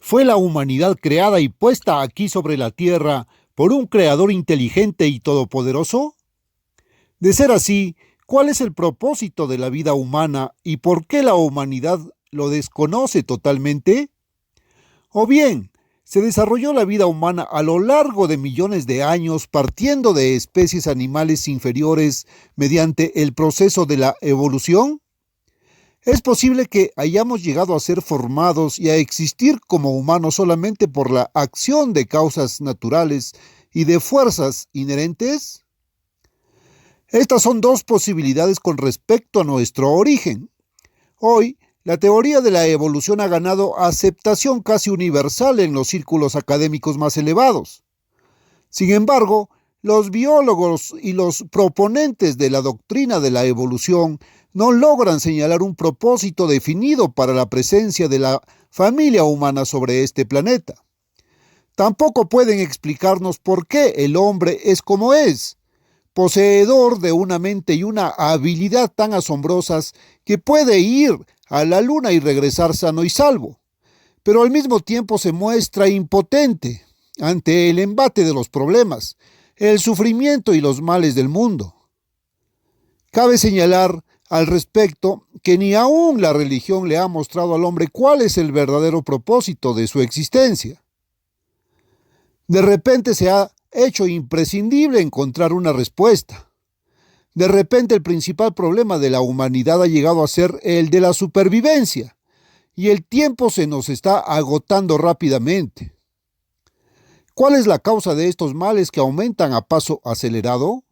¿Fue la humanidad creada y puesta aquí sobre la tierra por un creador inteligente y todopoderoso? De ser así, ¿cuál es el propósito de la vida humana y por qué la humanidad lo desconoce totalmente? ¿O bien, se desarrolló la vida humana a lo largo de millones de años partiendo de especies animales inferiores mediante el proceso de la evolución? Es posible que hayamos llegado a ser formados y a existir como humanos solamente por la acción de causas naturales y de fuerzas inherentes. Estas son dos posibilidades con respecto a nuestro origen. Hoy, la teoría de la evolución ha ganado aceptación casi universal en los círculos académicos más elevados. Sin embargo, los biólogos y los proponentes de la doctrina de la evolución no logran señalar un propósito definido para la presencia de la familia humana sobre este planeta. Tampoco pueden explicarnos por qué el hombre es como es, poseedor de una mente y una habilidad tan asombrosas que puede ir a la luna y regresar sano y salvo, pero al mismo tiempo se muestra impotente ante el embate de los problemas, el sufrimiento y los males del mundo. Cabe señalar al respecto que ni aún la religión le ha mostrado al hombre cuál es el verdadero propósito de su existencia. De repente se ha hecho imprescindible encontrar una respuesta. De repente el principal problema de la humanidad ha llegado a ser el de la supervivencia, y el tiempo se nos está agotando rápidamente. ¿Cuál es la causa de estos males que aumentan a paso acelerado?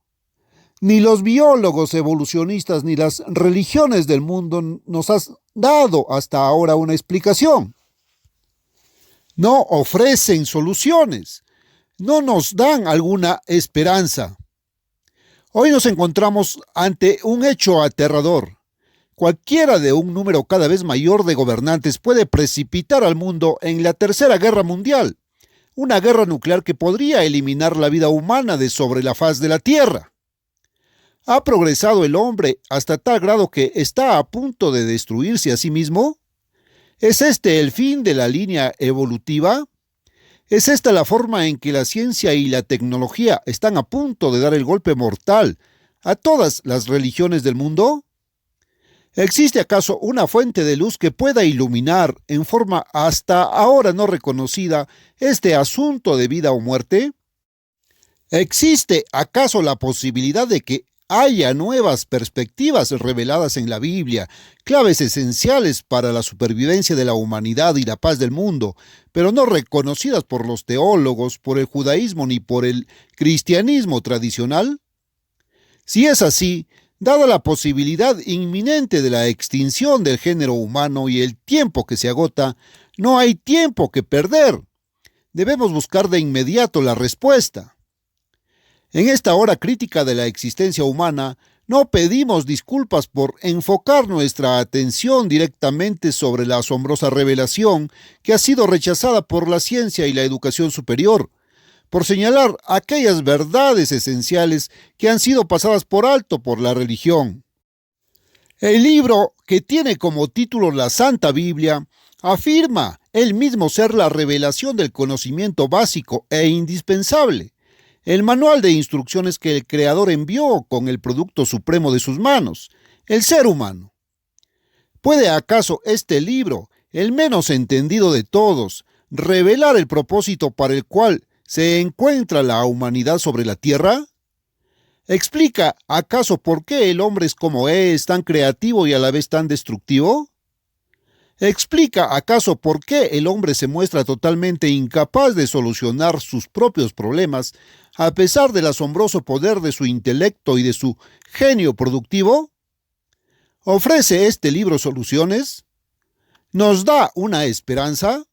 Ni los biólogos evolucionistas ni las religiones del mundo nos han dado hasta ahora una explicación. No ofrecen soluciones, no nos dan alguna esperanza. Hoy nos encontramos ante un hecho aterrador. Cualquiera de un número cada vez mayor de gobernantes puede precipitar al mundo en la Tercera Guerra Mundial, una guerra nuclear que podría eliminar la vida humana de sobre la faz de la Tierra. ¿Ha progresado el hombre hasta tal grado que está a punto de destruirse a sí mismo? ¿Es este el fin de la línea evolutiva? ¿Es esta la forma en que la ciencia y la tecnología están a punto de dar el golpe mortal a todas las religiones del mundo? ¿Existe acaso una fuente de luz que pueda iluminar en forma hasta ahora no reconocida este asunto de vida o muerte? ¿Existe acaso la posibilidad de que haya nuevas perspectivas reveladas en la Biblia, claves esenciales para la supervivencia de la humanidad y la paz del mundo, pero no reconocidas por los teólogos, por el judaísmo ni por el cristianismo tradicional? Si es así, dada la posibilidad inminente de la extinción del género humano y el tiempo que se agota, no hay tiempo que perder. Debemos buscar de inmediato la respuesta. En esta hora crítica de la existencia humana, no pedimos disculpas por enfocar nuestra atención directamente sobre la asombrosa revelación que ha sido rechazada por la ciencia y la educación superior, por señalar aquellas verdades esenciales que han sido pasadas por alto por la religión. El libro, que tiene como título la Santa Biblia, afirma él mismo ser la revelación del conocimiento básico e indispensable, el manual de instrucciones que el Creador envió con el producto supremo de sus manos, el ser humano. ¿Puede acaso este libro, el menos entendido de todos, revelar el propósito para el cual se encuentra la humanidad sobre la tierra? ¿Explica acaso por qué el hombre es como es, tan creativo y a la vez tan destructivo? ¿Explica acaso por qué el hombre se muestra totalmente incapaz de solucionar sus propios problemas a pesar del asombroso poder de su intelecto y de su genio productivo? ¿Ofrece este libro soluciones? ¿Nos da una esperanza?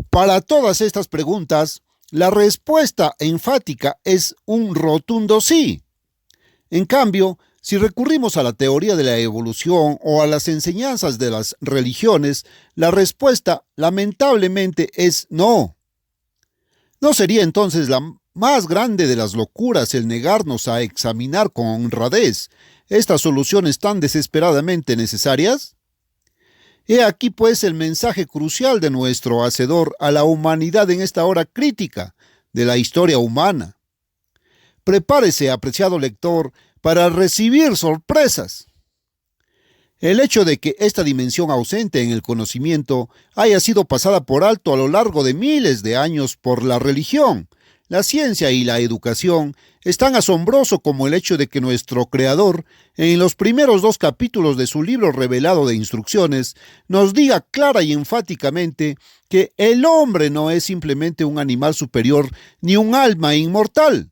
Para todas estas preguntas, la respuesta enfática es un rotundo sí. En cambio, si recurrimos a la teoría de la evolución o a las enseñanzas de las religiones, la respuesta, lamentablemente, es no. ¿No sería entonces la más grande de las locuras el negarnos a examinar con honradez estas soluciones tan desesperadamente necesarias? He aquí pues el mensaje crucial de nuestro Hacedor a la humanidad en esta hora crítica de la historia humana. Prepárese, apreciado lector, para recibir sorpresas. El hecho de que esta dimensión ausente en el conocimiento haya sido pasada por alto a lo largo de miles de años por la religión, la ciencia y la educación es tan asombroso como el hecho de que nuestro Creador, en los primeros 2 capítulos de su libro revelado de instrucciones, nos diga clara y enfáticamente que el hombre no es simplemente un animal superior ni un alma inmortal.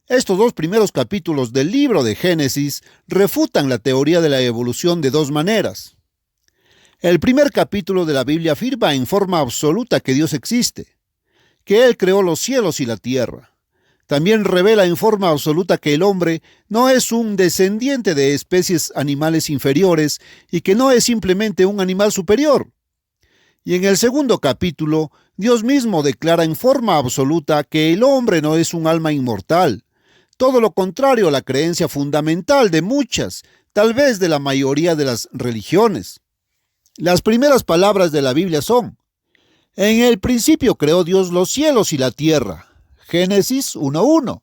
Estos 2 primeros capítulos del libro de Génesis refutan la teoría de la evolución de 2 maneras. El primer capítulo de la Biblia afirma en forma absoluta que Dios existe, que Él creó los cielos y la tierra. También revela en forma absoluta que el hombre no es un descendiente de especies animales inferiores y que no es simplemente un animal superior. Y en el segundo capítulo, Dios mismo declara en forma absoluta que el hombre no es un alma inmortal, todo lo contrario a la creencia fundamental de muchas, tal vez de la mayoría de las religiones. Las primeras palabras de la Biblia son: en el principio creó Dios los cielos y la tierra. Génesis 1:1.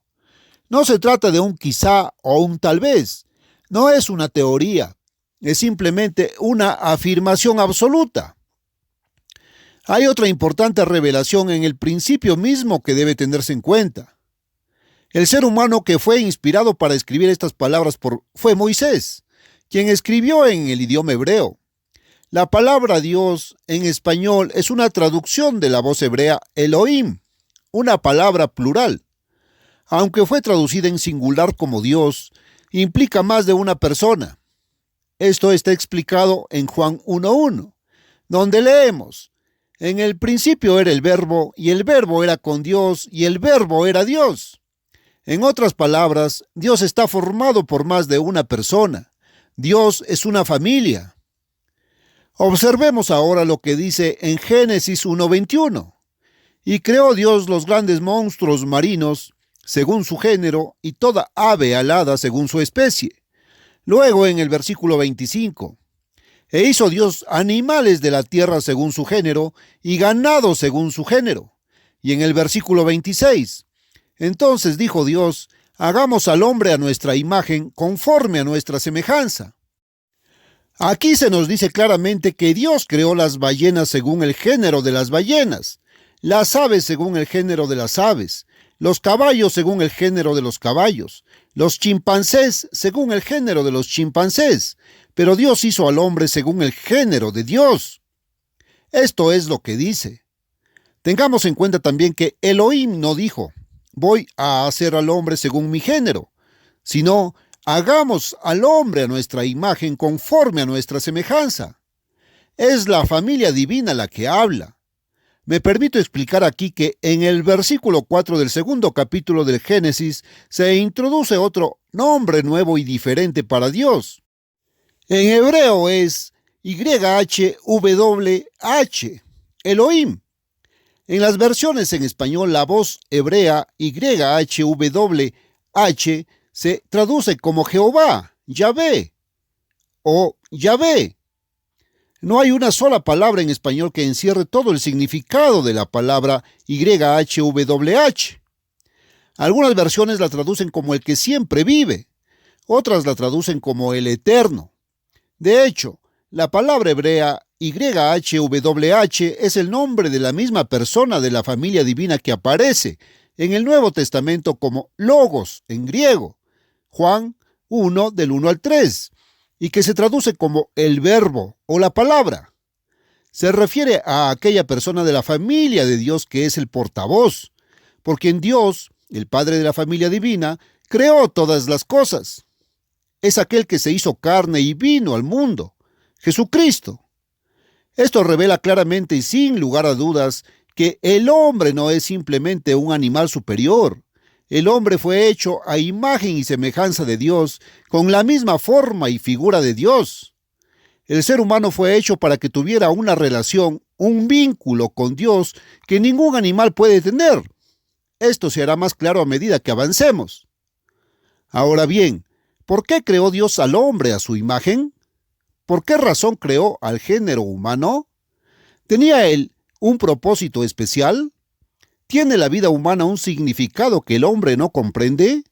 No se trata de un quizá o un tal vez. No es una teoría. Es simplemente una afirmación absoluta. Hay otra importante revelación en el principio mismo que debe tenerse en cuenta. El ser humano que fue inspirado para escribir estas palabras fue Moisés, quien escribió en el idioma hebreo. La palabra Dios en español es una traducción de la voz hebrea Elohim, una palabra plural. Aunque fue traducida en singular como Dios, implica más de una persona. Esto está explicado en Juan 1:1, donde leemos: en el principio era el Verbo, y el Verbo era con Dios, y el Verbo era Dios. En otras palabras, Dios está formado por más de una persona. Dios es una familia. Observemos ahora lo que dice en Génesis 1:21. Y creó Dios los grandes monstruos marinos, según su género, y toda ave alada según su especie. Luego en el versículo 25. E hizo Dios animales de la tierra según su género, y ganado según su género. Y en el versículo 26. Entonces dijo Dios: hagamos al hombre a nuestra imagen, conforme a nuestra semejanza. Aquí se nos dice claramente que Dios creó las ballenas según el género de las ballenas, las aves según el género de las aves, los caballos según el género de los caballos, los chimpancés según el género de los chimpancés, pero Dios hizo al hombre según el género de Dios. Esto es lo que dice. Tengamos en cuenta también que Elohim no dijo: voy a hacer al hombre según mi género, sino: hagamos al hombre a nuestra imagen, conforme a nuestra semejanza. Es la familia divina la que habla. Me permito explicar aquí que en el versículo 4 del segundo capítulo del Génesis se introduce otro nombre nuevo y diferente para Dios. En hebreo es YHWH, Elohim. En las versiones en español, la voz hebrea YHWH se traduce como Jehová, Yahvé o Yahvé. No hay una sola palabra en español que encierre todo el significado de la palabra YHWH. Algunas versiones la traducen como el que siempre vive, otras la traducen como el eterno. De hecho, la palabra hebrea YHWH es el nombre de la misma persona de la familia divina que aparece en el Nuevo Testamento como Logos en griego, Juan 1 del 1 al 3, y que se traduce como el verbo o la palabra. Se refiere a aquella persona de la familia de Dios que es el portavoz, por quien Dios, el Padre de la familia divina, creó todas las cosas. Es aquel que se hizo carne y vino al mundo, Jesucristo. Esto revela claramente y sin lugar a dudas que el hombre no es simplemente un animal superior. El hombre fue hecho a imagen y semejanza de Dios, con la misma forma y figura de Dios. El ser humano fue hecho para que tuviera una relación, un vínculo con Dios que ningún animal puede tener. Esto se hará más claro a medida que avancemos. Ahora bien, ¿por qué creó Dios al hombre a su imagen? por qué razón creó al género humano? ¿Tenía él un propósito especial? ¿Tiene la vida humana un significado que el hombre no comprende?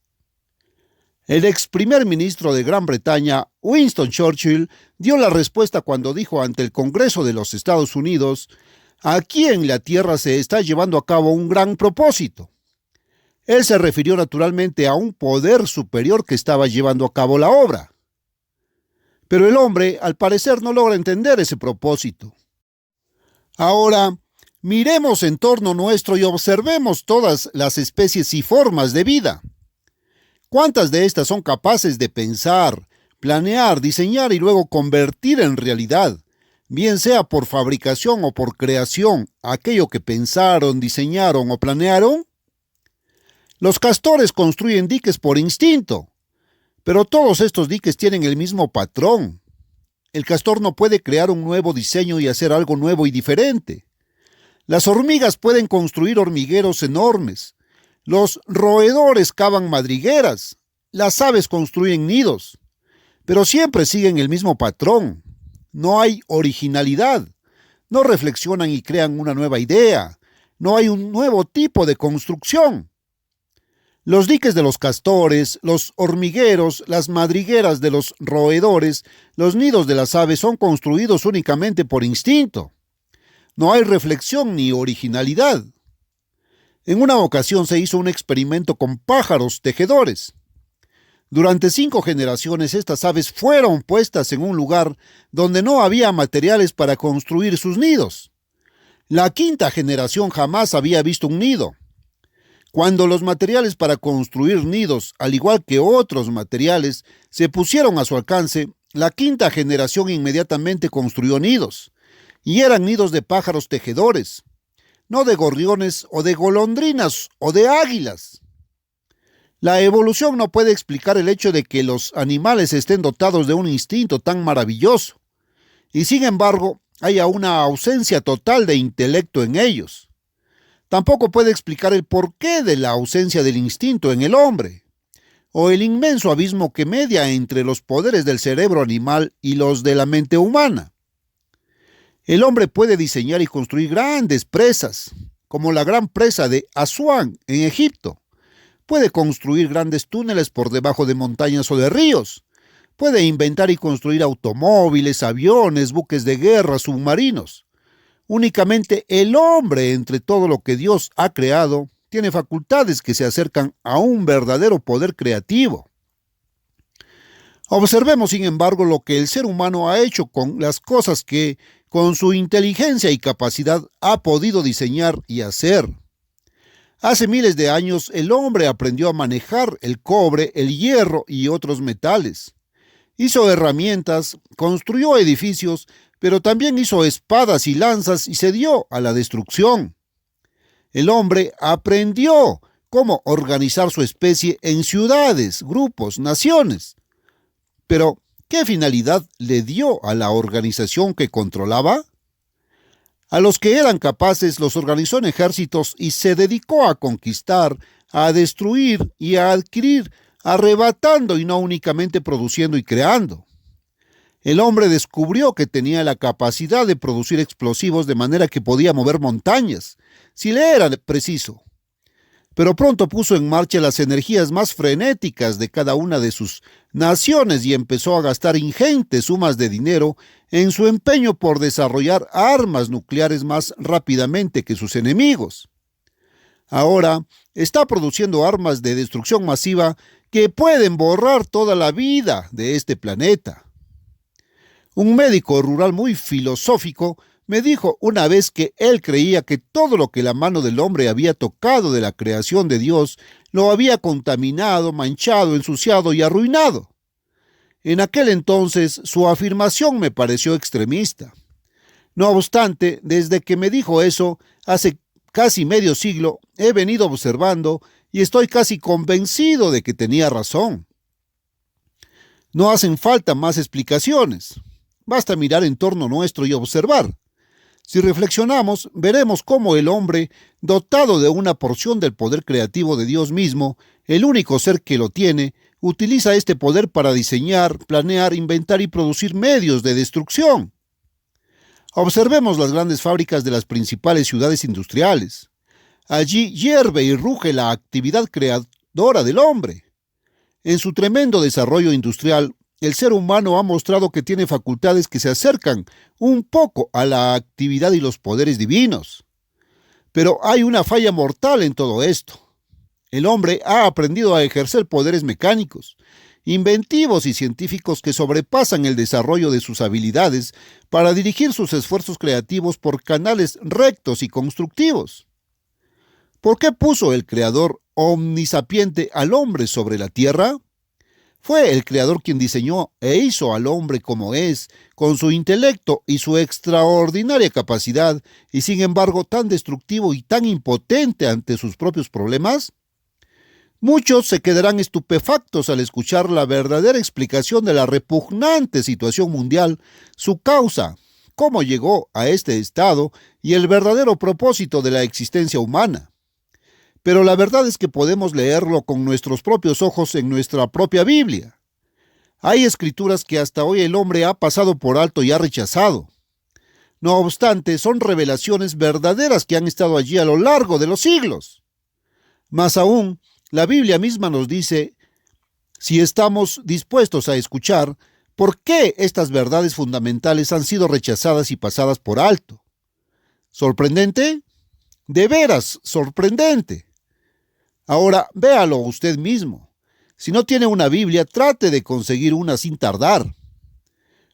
El ex primer ministro de Gran Bretaña, Winston Churchill, dio la respuesta cuando dijo ante el Congreso de los Estados Unidos: aquí en la Tierra se está llevando a cabo un gran propósito. Él se refirió naturalmente a un poder superior que estaba llevando a cabo la obra. Pero el hombre, al parecer, no logra entender ese propósito. Ahora, miremos en torno nuestro y observemos todas las especies y formas de vida. ¿Cuántas de estas son capaces de pensar, planear, diseñar y luego convertir en realidad, bien sea por fabricación o por creación, aquello que pensaron, diseñaron o planearon? Los castores construyen diques por instinto, pero todos estos diques tienen el mismo patrón. El castor no puede crear un nuevo diseño y hacer algo nuevo y diferente. Las hormigas pueden construir hormigueros enormes. Los roedores cavan madrigueras. Las aves construyen nidos. Pero siempre siguen el mismo patrón. No hay originalidad. No reflexionan y crean una nueva idea. No hay un nuevo tipo de construcción. Los diques de los castores, los hormigueros, las madrigueras de los roedores, los nidos de las aves son construidos únicamente por instinto. No hay reflexión ni originalidad. En una ocasión se hizo un experimento con pájaros tejedores. Durante 5 generaciones estas aves fueron puestas en un lugar donde no había materiales para construir sus nidos. La 5ª generación jamás había visto un nido. Cuando los materiales para construir nidos, al igual que otros materiales, se pusieron a su alcance, la 5ª generación inmediatamente construyó nidos, y eran nidos de pájaros tejedores, no de gorriones o de golondrinas o de águilas. La evolución no puede explicar el hecho de que los animales estén dotados de un instinto tan maravilloso, y sin embargo haya una ausencia total de intelecto en ellos. Tampoco puede explicar el porqué de la ausencia del instinto en el hombre, o el inmenso abismo que media entre los poderes del cerebro animal y los de la mente humana. El hombre puede diseñar y construir grandes presas, como la gran presa de Asuán en Egipto. Puede construir grandes túneles por debajo de montañas o de ríos. Puede inventar y construir automóviles, aviones, buques de guerra, submarinos. Únicamente el hombre, entre todo lo que Dios ha creado, tiene facultades que se acercan a un verdadero poder creativo. Observemos, sin embargo, lo que el ser humano ha hecho con las cosas que, con su inteligencia y capacidad, ha podido diseñar y hacer. Hace miles de años, el hombre aprendió a manejar el cobre, el hierro y otros metales. Hizo herramientas, construyó edificios, pero también hizo espadas y lanzas y se dio a la destrucción. El hombre aprendió cómo organizar su especie en ciudades, grupos, naciones. Pero, ¿qué finalidad le dio a la organización que controlaba? A los que eran capaces los organizó en ejércitos y se dedicó a conquistar, a destruir y a adquirir, arrebatando y no únicamente produciendo y creando. El hombre descubrió que tenía la capacidad de producir explosivos de manera que podía mover montañas, si le era preciso. Pero pronto puso en marcha las energías más frenéticas de cada una de sus naciones y empezó a gastar ingentes sumas de dinero en su empeño por desarrollar armas nucleares más rápidamente que sus enemigos. Ahora está produciendo armas de destrucción masiva que pueden borrar toda la vida de este planeta. Un médico rural muy filosófico me dijo una vez que él creía que todo lo que la mano del hombre había tocado de la creación de Dios lo había contaminado, manchado, ensuciado y arruinado. En aquel entonces su afirmación me pareció extremista. No obstante, desde que me dijo eso, hace casi medio siglo, he venido observando y estoy casi convencido de que tenía razón. No hacen falta más explicaciones. Basta mirar en torno nuestro y observar. Si reflexionamos, veremos cómo el hombre, dotado de una porción del poder creativo de Dios mismo, el único ser que lo tiene, utiliza este poder para diseñar, planear, inventar y producir medios de destrucción. Observemos las grandes fábricas de las principales ciudades industriales. Allí hierve y ruge la actividad creadora del hombre. En su tremendo desarrollo industrial, el ser humano ha mostrado que tiene facultades que se acercan un poco a la actividad y los poderes divinos. Pero hay una falla mortal en todo esto. El hombre ha aprendido a ejercer poderes mecánicos, inventivos y científicos que sobrepasan el desarrollo de sus habilidades para dirigir sus esfuerzos creativos por canales rectos y constructivos. ¿Por qué puso el Creador omnisapiente al hombre sobre la tierra? Fue el Creador quien diseñó e hizo al hombre como es, con su intelecto y su extraordinaria capacidad, y sin embargo tan destructivo y tan impotente ante sus propios problemas. Muchos se quedarán estupefactos al escuchar la verdadera explicación de la repugnante situación mundial, su causa, cómo llegó a este estado y el verdadero propósito de la existencia humana. Pero la verdad es que podemos leerlo con nuestros propios ojos en nuestra propia Biblia. Hay escrituras que hasta hoy el hombre ha pasado por alto y ha rechazado. No obstante, son revelaciones verdaderas que han estado allí a lo largo de los siglos. Más aún, la Biblia misma nos dice, si estamos dispuestos a escuchar, ¿por qué estas verdades fundamentales han sido rechazadas y pasadas por alto? ¿Sorprendente? De veras, sorprendente. Ahora, véalo usted mismo. Si no tiene una Biblia, trate de conseguir una sin tardar.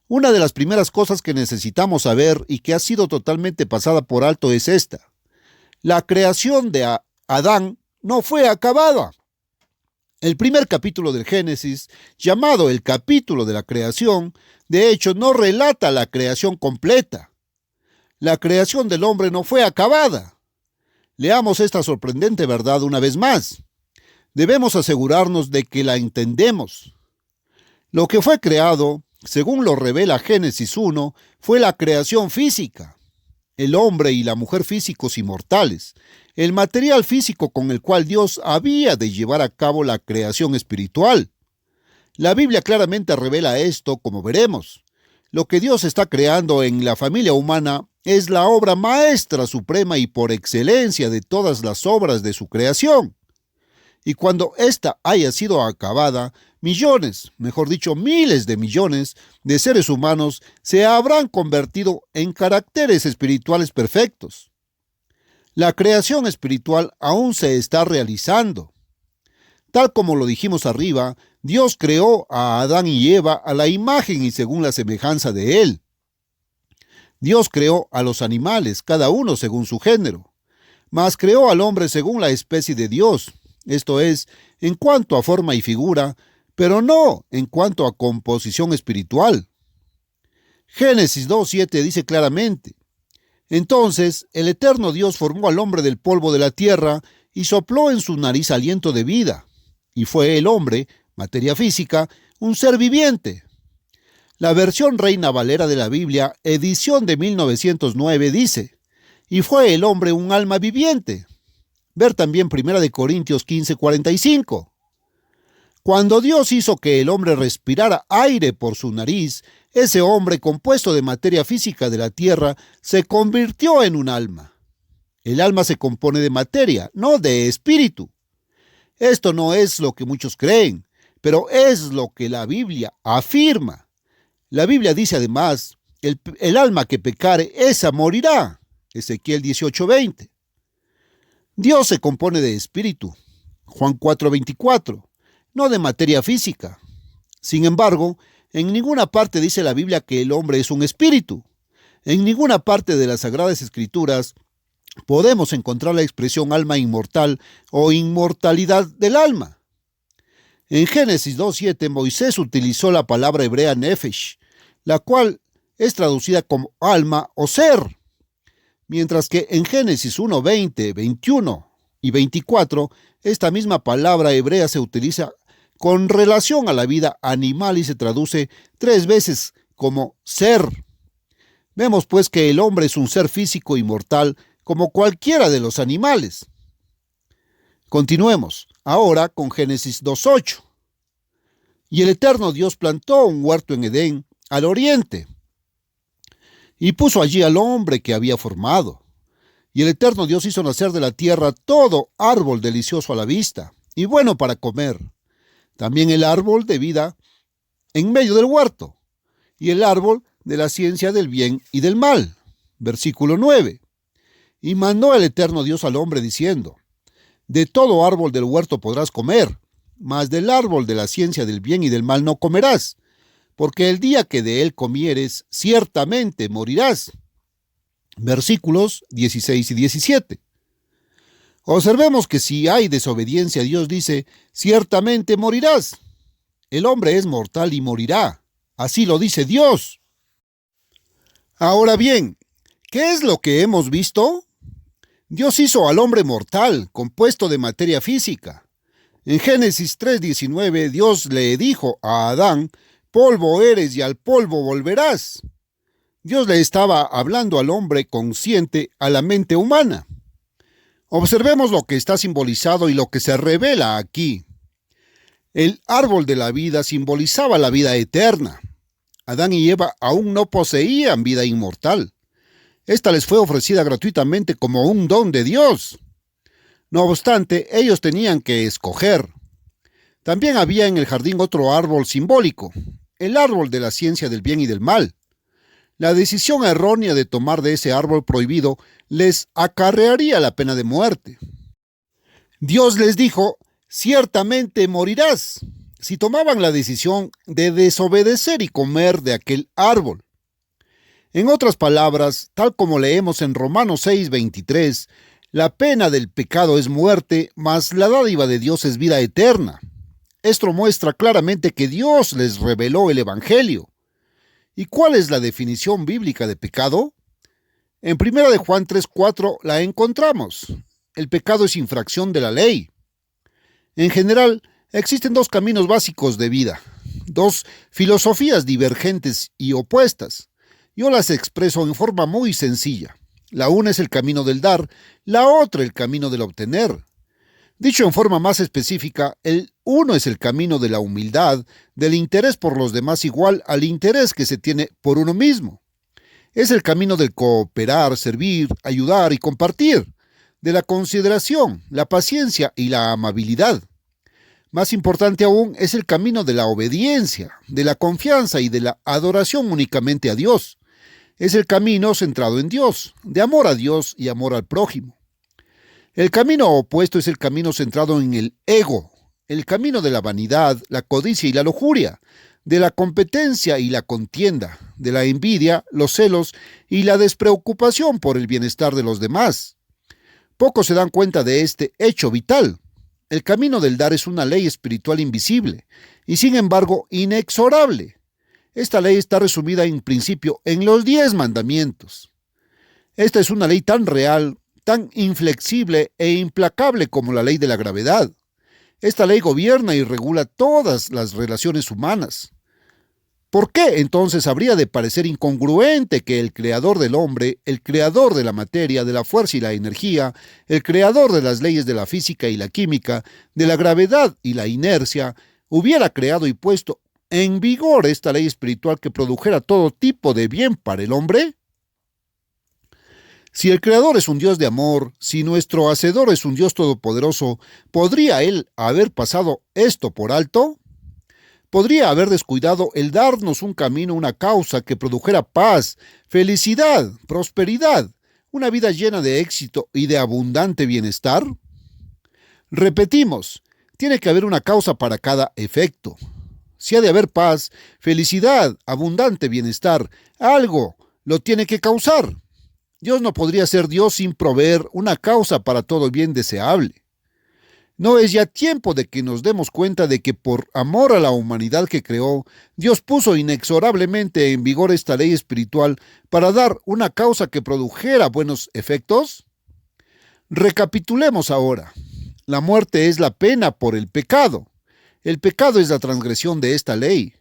Una de las primeras cosas que necesitamos saber y que ha sido totalmente pasada por alto es esta. La creación de Adán no fue acabada. El primer capítulo del Génesis, llamado el capítulo de la creación, de hecho no relata la creación completa. La creación del hombre no fue acabada. Leamos esta sorprendente verdad una vez más. Debemos asegurarnos de que la entendemos. Lo que fue creado, según lo revela Génesis 1, fue la creación física. El hombre y la mujer físicos y mortales, el material físico con el cual Dios había de llevar a cabo la creación espiritual. La Biblia claramente revela esto, como veremos. Lo que Dios está creando en la familia humana es la obra maestra suprema y por excelencia de todas las obras de su creación. Y cuando ésta haya sido acabada, millones, mejor dicho, miles de millones de seres humanos se habrán convertido en caracteres espirituales perfectos. La creación espiritual aún se está realizando. Tal como lo dijimos arriba, Dios creó a Adán y Eva a la imagen y según la semejanza de Él. Dios creó a los animales, cada uno según su género, mas creó al hombre según la especie de Dios, esto es, en cuanto a forma y figura, pero no en cuanto a composición espiritual. Génesis 2:7 dice claramente, entonces el eterno Dios formó al hombre del polvo de la tierra y sopló en su nariz aliento de vida, y fue el hombre, materia física, un ser viviente. La versión Reina Valera de la Biblia, edición de 1909, dice, y fue el hombre un alma viviente. Ver también 1 Corintios 15:45. Cuando Dios hizo que el hombre respirara aire por su nariz, ese hombre compuesto de materia física de la tierra se convirtió en un alma. El alma se compone de materia, no de espíritu. Esto no es lo que muchos creen, pero es lo que la Biblia afirma. La Biblia dice además, el alma que pecare, esa morirá. Ezequiel 18:20. Dios se compone de espíritu. Juan 4:24. No de materia física. Sin embargo, en ninguna parte dice la Biblia que el hombre es un espíritu. En ninguna parte de las Sagradas Escrituras podemos encontrar la expresión alma inmortal o inmortalidad del alma. En Génesis 2:7, Moisés utilizó la palabra hebrea nefesh, la cual es traducida como alma o ser, mientras que en Génesis 1:20, 21 y 24, esta misma palabra hebrea se utiliza con relación a la vida animal y se traduce 3 veces como ser. Vemos pues que el hombre es un ser físico y mortal como cualquiera de los animales. Continuemos ahora con Génesis 2:8. Y el eterno Dios plantó un huerto en Edén, al oriente, y puso allí al hombre que había formado. Y el eterno Dios hizo nacer de la tierra todo árbol delicioso a la vista, y bueno para comer. También el árbol de vida en medio del huerto, y el árbol de la ciencia del bien y del mal. Versículo 9. Y mandó el eterno Dios al hombre diciendo: de todo árbol del huerto podrás comer, mas del árbol de la ciencia del bien y del mal no comerás, porque el día que de él comieres, ciertamente morirás. Versículos 16 y 17. Observemos que si hay desobediencia, Dios dice: ciertamente morirás. El hombre es mortal y morirá. Así lo dice Dios. Ahora bien, ¿qué es lo que hemos visto? Dios hizo al hombre mortal, compuesto de materia física. En Génesis 3:19, Dios le dijo a Adán: polvo eres y al polvo volverás. Dios le estaba hablando al hombre consciente, a la mente humana. Observemos lo que está simbolizado y lo que se revela aquí. El árbol de la vida simbolizaba la vida eterna. Adán y Eva aún no poseían vida inmortal. Esta les fue ofrecida gratuitamente como un don de Dios. No obstante, ellos tenían que escoger. También había en el jardín otro árbol simbólico, el árbol de la ciencia del bien y del mal. La decisión errónea de tomar de ese árbol prohibido les acarrearía la pena de muerte. Dios les dijo: ciertamente morirás, si tomaban la decisión de desobedecer y comer de aquel árbol. En otras palabras, tal como leemos en Romanos 6:23, la pena del pecado es muerte, mas la dádiva de Dios es vida eterna. Esto muestra claramente que Dios les reveló el Evangelio. ¿Y cuál es la definición bíblica de pecado? En 1 de Juan 3:4 la encontramos. El pecado es infracción de la ley. En general, existen dos caminos básicos de vida, dos filosofías divergentes y opuestas. Yo las expreso en forma muy sencilla. La una es el camino del dar, la otra el camino del obtener. Dicho en forma más específica, el uno es el camino de la humildad, del interés por los demás igual al interés que se tiene por uno mismo. Es el camino del cooperar, servir, ayudar y compartir, de la consideración, la paciencia y la amabilidad. Más importante aún es el camino de la obediencia, de la confianza y de la adoración únicamente a Dios. Es el camino centrado en Dios, de amor a Dios y amor al prójimo. El camino opuesto es el camino centrado en el ego, el camino de la vanidad, la codicia y la lujuria, de la competencia y la contienda, de la envidia, los celos y la despreocupación por el bienestar de los demás. Pocos se dan cuenta de este hecho vital. El camino del dar es una ley espiritual invisible y, sin embargo, inexorable. Esta ley está resumida en principio en los 10 mandamientos. Esta es una ley tan real, tan inflexible e implacable como la ley de la gravedad. Esta ley gobierna y regula todas las relaciones humanas. ¿Por qué entonces habría de parecer incongruente que el creador del hombre, el creador de la materia, de la fuerza y la energía, el creador de las leyes de la física y la química, de la gravedad y la inercia, hubiera creado y puesto en vigor esta ley espiritual que produjera todo tipo de bien para el hombre? Si el Creador es un Dios de amor, si nuestro Hacedor es un Dios todopoderoso, ¿podría Él haber pasado esto por alto? ¿Podría haber descuidado el darnos un camino, una causa que produjera paz, felicidad, prosperidad, una vida llena de éxito y de abundante bienestar? Repetimos, tiene que haber una causa para cada efecto. Si ha de haber paz, felicidad, abundante bienestar, algo lo tiene que causar. Dios no podría ser Dios sin proveer una causa para todo bien deseable. ¿No es ya tiempo de que nos demos cuenta de que por amor a la humanidad que creó, Dios puso inexorablemente en vigor esta ley espiritual para dar una causa que produjera buenos efectos? Recapitulemos ahora. La muerte es la pena por el pecado. El pecado es la transgresión de esta ley.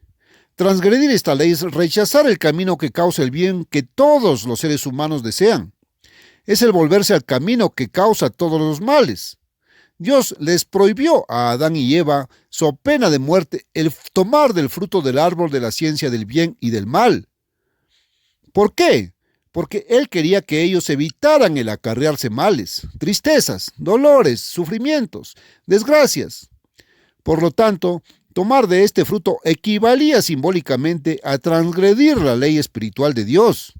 Transgredir esta ley es rechazar el camino que causa el bien que todos los seres humanos desean. Es el volverse al camino que causa todos los males. Dios les prohibió a Adán y Eva, so pena de muerte, el tomar del fruto del árbol de la ciencia del bien y del mal. ¿Por qué? Porque Él quería que ellos evitaran el acarrearse males, tristezas, dolores, sufrimientos, desgracias. Por lo tanto, tomar de este fruto equivalía simbólicamente a transgredir la ley espiritual de Dios.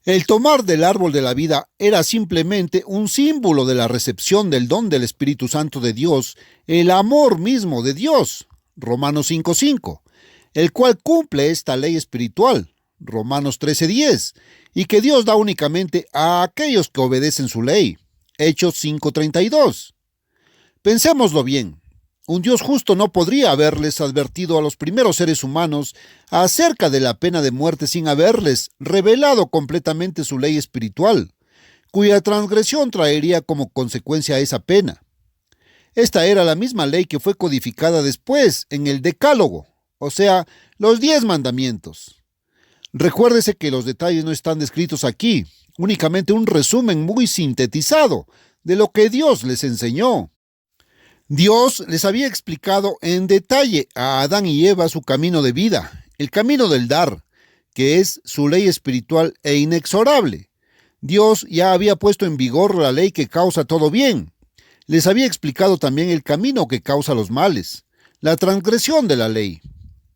El tomar del árbol de la vida era simplemente un símbolo de la recepción del don del Espíritu Santo de Dios, el amor mismo de Dios, Romanos 5:5, el cual cumple esta ley espiritual, Romanos 13:10, y que Dios da únicamente a aquellos que obedecen su ley, Hechos 5:32. Pensémoslo bien. Un Dios justo no podría haberles advertido a los primeros seres humanos acerca de la pena de muerte sin haberles revelado completamente su ley espiritual, cuya transgresión traería como consecuencia esa pena. Esta era la misma ley que fue codificada después en el Decálogo, o sea, los 10 mandamientos. Recuérdese que los detalles no están descritos aquí, únicamente un resumen muy sintetizado de lo que Dios les enseñó. Dios les había explicado en detalle a Adán y Eva su camino de vida, el camino del dar, que es su ley espiritual e inexorable. Dios ya había puesto en vigor la ley que causa todo bien. Les había explicado también el camino que causa los males, la transgresión de la ley.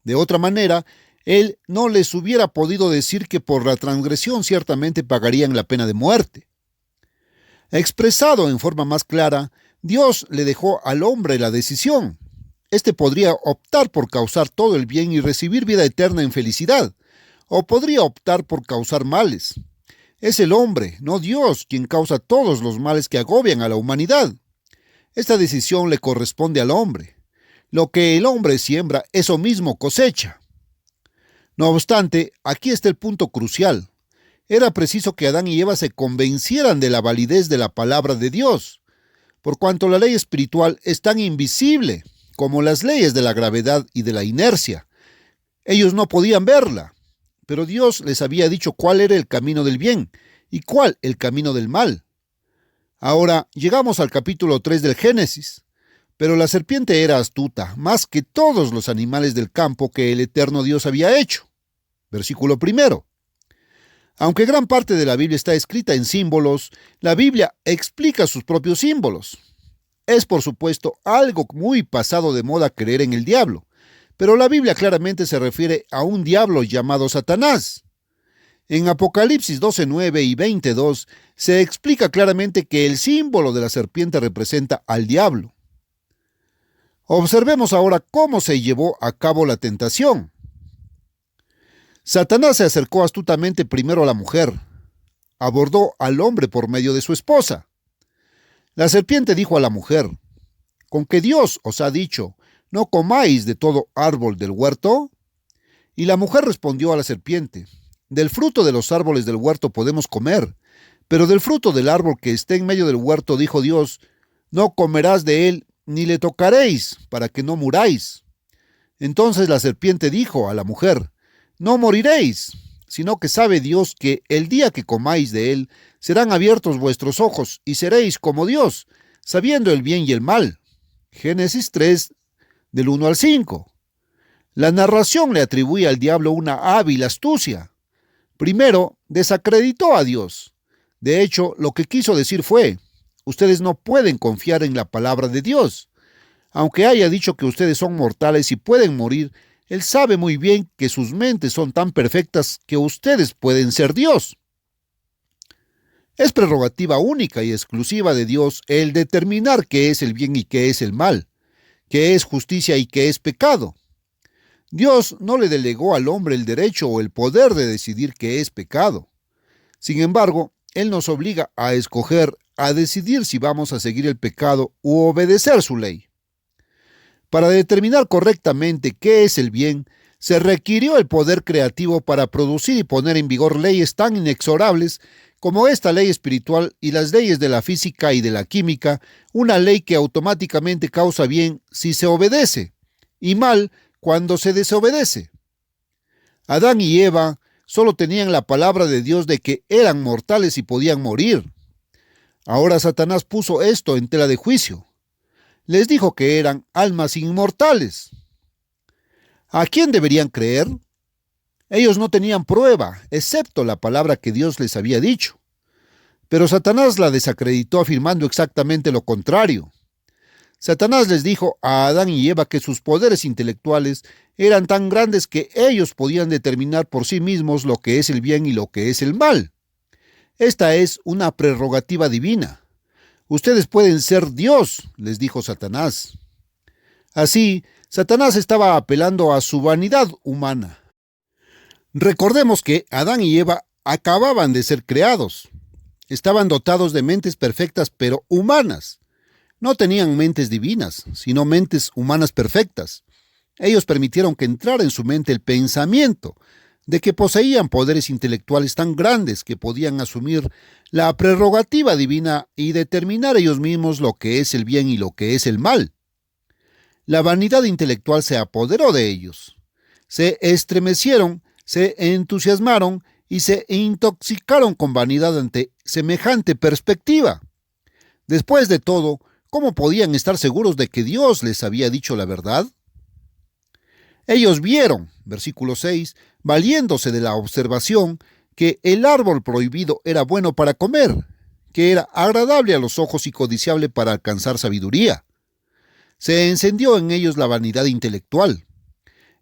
De otra manera, Él no les hubiera podido decir que por la transgresión ciertamente pagarían la pena de muerte. Expresado en forma más clara, Dios le dejó al hombre la decisión. Este podría optar por causar todo el bien y recibir vida eterna en felicidad, o podría optar por causar males. Es el hombre, no Dios, quien causa todos los males que agobian a la humanidad. Esta decisión le corresponde al hombre. Lo que el hombre siembra, eso mismo cosecha. No obstante, aquí está el punto crucial. Era preciso que Adán y Eva se convencieran de la validez de la palabra de Dios, por cuanto la ley espiritual es tan invisible como las leyes de la gravedad y de la inercia. Ellos no podían verla, pero Dios les había dicho cuál era el camino del bien y cuál el camino del mal. Ahora llegamos al capítulo 3 del Génesis, pero la serpiente era astuta, más que todos los animales del campo que el eterno Dios había hecho. Versículo 1. Aunque gran parte de la Biblia está escrita en símbolos, la Biblia explica sus propios símbolos. Es, por supuesto, algo muy pasado de moda creer en el diablo, pero la Biblia claramente se refiere a un diablo llamado Satanás. En Apocalipsis 12:9 y 20:2 se explica claramente que el símbolo de la serpiente representa al diablo. Observemos ahora cómo se llevó a cabo la tentación. Satanás se acercó astutamente primero a la mujer. Abordó al hombre por medio de su esposa. La serpiente dijo a la mujer: ¿con que Dios os ha dicho, no comáis de todo árbol del huerto? Y la mujer respondió a la serpiente: del fruto de los árboles del huerto podemos comer, pero del fruto del árbol que esté en medio del huerto, dijo Dios, no comerás de él, ni le tocaréis, para que no muráis. Entonces la serpiente dijo a la mujer: no moriréis, sino que sabe Dios que el día que comáis de él, serán abiertos vuestros ojos, y seréis como Dios, sabiendo el bien y el mal. Génesis 3, del 1 al 5. La narración le atribuye al diablo una hábil astucia. Primero, desacreditó a Dios. De hecho, lo que quiso decir fue: ustedes no pueden confiar en la palabra de Dios. Aunque haya dicho que ustedes son mortales y pueden morir, Él sabe muy bien que sus mentes son tan perfectas que ustedes pueden ser Dios. Es prerrogativa única y exclusiva de Dios el determinar qué es el bien y qué es el mal, qué es justicia y qué es pecado. Dios no le delegó al hombre el derecho o el poder de decidir qué es pecado. Sin embargo, Él nos obliga a escoger, a decidir si vamos a seguir el pecado u obedecer su ley. Para determinar correctamente qué es el bien, se requirió el poder creativo para producir y poner en vigor leyes tan inexorables como esta ley espiritual y las leyes de la física y de la química, una ley que automáticamente causa bien si se obedece, y mal cuando se desobedece. Adán y Eva solo tenían la palabra de Dios de que eran mortales y podían morir. Ahora Satanás puso esto en tela de juicio. les dijo que eran almas inmortales. ¿A quién deberían creer? Ellos no tenían prueba, excepto la palabra que Dios les había dicho. Pero Satanás la desacreditó afirmando exactamente lo contrario. Satanás les dijo a Adán y Eva que sus poderes intelectuales eran tan grandes que ellos podían determinar por sí mismos lo que es el bien y lo que es el mal. Esta es una prerrogativa divina. Ustedes pueden ser Dios, les dijo Satanás. Así, Satanás estaba apelando a su vanidad humana. Recordemos que Adán y Eva acababan de ser creados. Estaban dotados de mentes perfectas pero humanas. No tenían mentes divinas, sino mentes humanas perfectas. Ellos permitieron que entrara en su mente el pensamiento de que poseían poderes intelectuales tan grandes que podían asumir la prerrogativa divina y determinar ellos mismos lo que es el bien y lo que es el mal. La vanidad intelectual se apoderó de ellos. Se estremecieron, se entusiasmaron y se intoxicaron con vanidad ante semejante perspectiva. Después de todo, ¿cómo podían estar seguros de que Dios les había dicho la verdad? Ellos vieron, versículo 6, valiéndose de la observación, que el árbol prohibido era bueno para comer, que era agradable a los ojos y codiciable para alcanzar sabiduría. Se encendió en ellos la vanidad intelectual.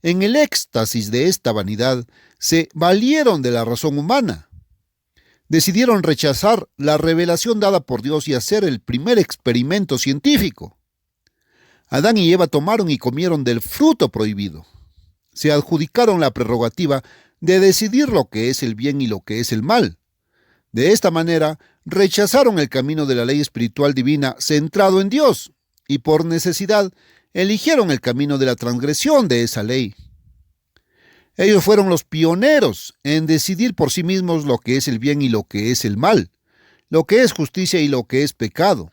En el éxtasis de esta vanidad, se valieron de la razón humana. Decidieron rechazar la revelación dada por Dios y hacer el primer experimento científico. Adán y Eva tomaron y comieron del fruto prohibido. Se adjudicaron la prerrogativa de decidir lo que es el bien y lo que es el mal. De esta manera, rechazaron el camino de la ley espiritual divina centrado en Dios y por necesidad eligieron el camino de la transgresión de esa ley. Ellos fueron los pioneros en decidir por sí mismos lo que es el bien y lo que es el mal, lo que es justicia y lo que es pecado.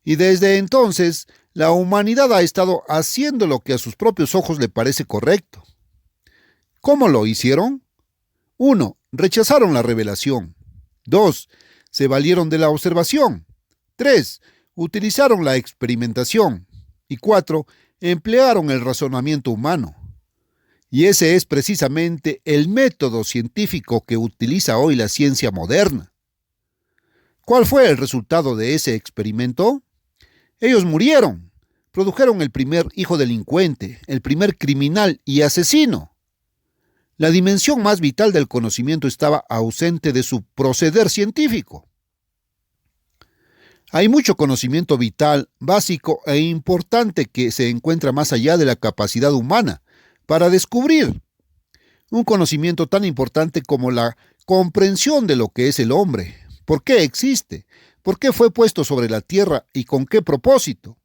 Y desde entonces, la humanidad ha estado haciendo lo que a sus propios ojos le parece correcto. ¿Cómo lo hicieron? 1. Rechazaron la revelación. 2. Se valieron de la observación. 3. Utilizaron la experimentación. Y 4. Emplearon el razonamiento humano. Y ese es precisamente el método científico que utiliza hoy la ciencia moderna. ¿Cuál fue el resultado de ese experimento? Ellos murieron, produjeron el primer hijo delincuente, el primer criminal y asesino. La dimensión más vital del conocimiento estaba ausente de su proceder científico. Hay mucho conocimiento vital, básico e importante que se encuentra más allá de la capacidad humana para descubrir. Un conocimiento tan importante como la comprensión de lo que es el hombre, por qué existe, por qué fue puesto sobre la tierra y con qué propósito.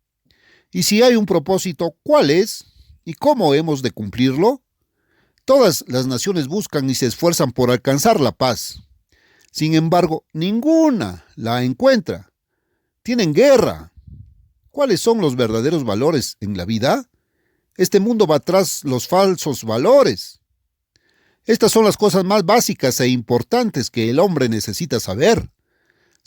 Y si hay un propósito, ¿cuál es? ¿Y cómo hemos de cumplirlo? Todas las naciones buscan y se esfuerzan por alcanzar la paz. Sin embargo, ninguna la encuentra. Tienen guerra. ¿Cuáles son los verdaderos valores en la vida? Este mundo va tras los falsos valores. Estas son las cosas más básicas e importantes que el hombre necesita saber.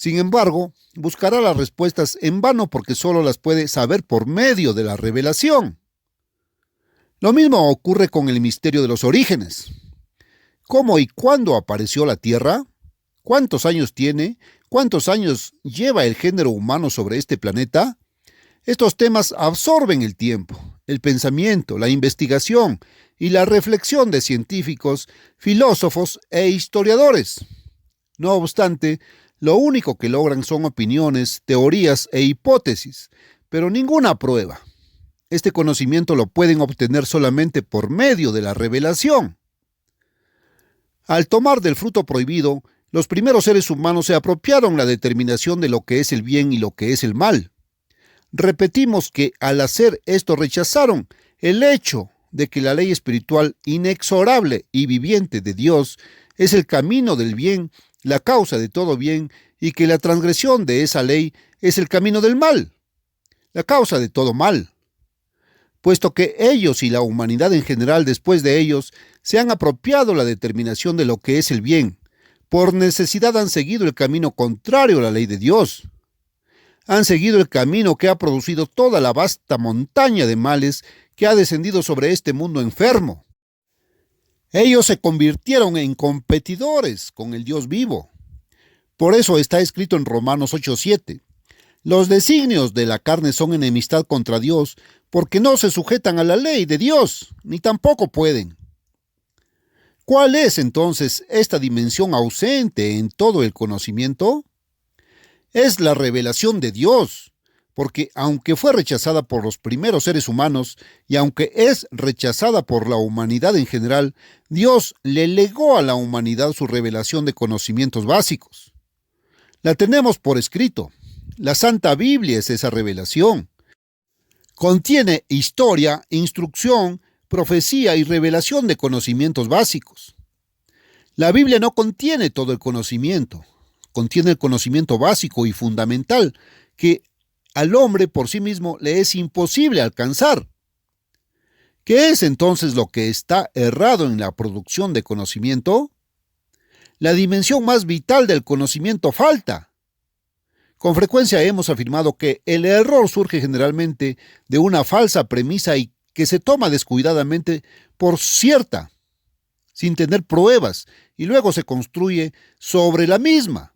Sin embargo, buscará las respuestas en vano porque solo las puede saber por medio de la revelación. Lo mismo ocurre con el misterio de los orígenes. ¿Cómo y cuándo apareció la Tierra? ¿Cuántos años tiene? ¿Cuántos años lleva el género humano sobre este planeta? Estos temas absorben el tiempo, el pensamiento, la investigación y la reflexión de científicos, filósofos e historiadores. No obstante, lo único que logran son opiniones, teorías e hipótesis, pero ninguna prueba. Este conocimiento lo pueden obtener solamente por medio de la revelación. Al tomar del fruto prohibido, los primeros seres humanos se apropiaron la determinación de lo que es el bien y lo que es el mal. Repetimos que al hacer esto rechazaron el hecho de que la ley espiritual inexorable y viviente de Dios es el camino del bien, la causa de todo bien, y que la transgresión de esa ley es el camino del mal, la causa de todo mal. Puesto que ellos y la humanidad en general después de ellos se han apropiado la determinación de lo que es el bien, por necesidad han seguido el camino contrario a la ley de Dios. Han seguido el camino que ha producido toda la vasta montaña de males que ha descendido sobre este mundo enfermo. Ellos se convirtieron en competidores con el Dios vivo. Por eso está escrito en Romanos 8:7. Los designios de la carne son enemistad contra Dios, porque no se sujetan a la ley de Dios, ni tampoco pueden. ¿Cuál es entonces esta dimensión ausente en todo el conocimiento? Es la revelación de Dios, porque aunque fue rechazada por los primeros seres humanos y aunque es rechazada por la humanidad en general, Dios le legó a la humanidad su revelación de conocimientos básicos. La tenemos por escrito. La Santa Biblia es esa revelación. Contiene historia, instrucción, profecía y revelación de conocimientos básicos. La Biblia no contiene todo el conocimiento. Contiene el conocimiento básico y fundamental que al hombre por sí mismo le es imposible alcanzar. ¿Qué es entonces lo que está errado en la producción de conocimiento? La dimensión más vital del conocimiento falta. Con frecuencia hemos afirmado que el error surge generalmente de una falsa premisa y que se toma descuidadamente por cierta, sin tener pruebas, y luego se construye sobre la misma.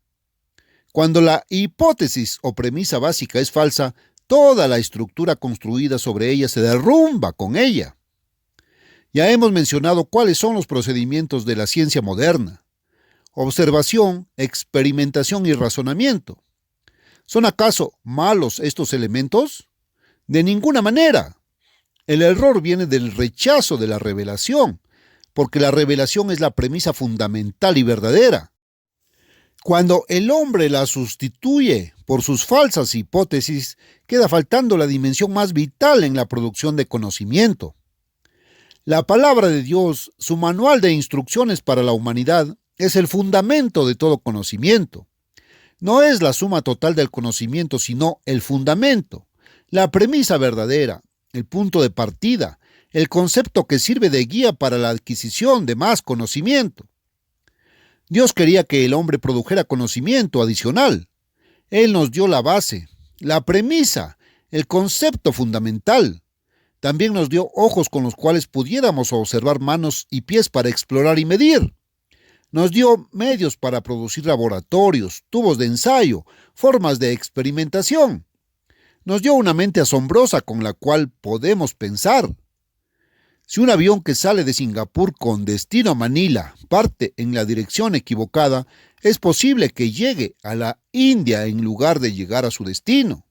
Cuando la hipótesis o premisa básica es falsa, toda la estructura construida sobre ella se derrumba con ella. Ya hemos mencionado cuáles son los procedimientos de la ciencia moderna: observación, experimentación y razonamiento. ¿Son acaso malos estos elementos? De ninguna manera. El error viene del rechazo de la revelación, porque la revelación es la premisa fundamental y verdadera. Cuando el hombre la sustituye por sus falsas hipótesis, queda faltando la dimensión más vital en la producción de conocimiento. La palabra de Dios, su manual de instrucciones para la humanidad, es el fundamento de todo conocimiento. No es la suma total del conocimiento, sino el fundamento, la premisa verdadera, el punto de partida, el concepto que sirve de guía para la adquisición de más conocimiento. Dios quería que el hombre produjera conocimiento adicional. Él nos dio la base, la premisa, el concepto fundamental. También nos dio ojos con los cuales pudiéramos observar manos y pies para explorar y medir. Nos dio medios para producir laboratorios, tubos de ensayo, formas de experimentación. Nos dio una mente asombrosa con la cual podemos pensar. Si un avión que sale de Singapur con destino a Manila parte en la dirección equivocada, es posible que llegue a la India en lugar de llegar a su destino.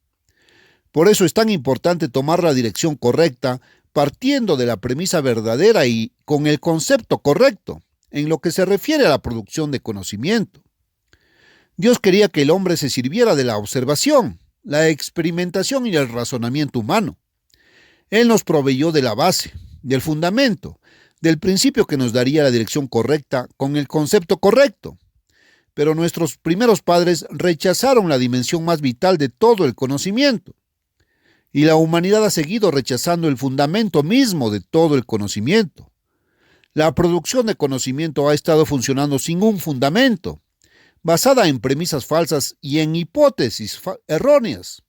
Por eso es tan importante tomar la dirección correcta, partiendo de la premisa verdadera y con el concepto correcto, en lo que se refiere a la producción de conocimiento. Dios quería que el hombre se sirviera de la observación, la experimentación y el razonamiento humano. Él nos proveyó de la base, del fundamento, del principio que nos daría la dirección correcta con el concepto correcto. Pero nuestros primeros padres rechazaron la dimensión más vital de todo el conocimiento. Y la humanidad ha seguido rechazando el fundamento mismo de todo el conocimiento. La producción de conocimiento ha estado funcionando sin un fundamento, basada en premisas falsas y en hipótesis erróneas.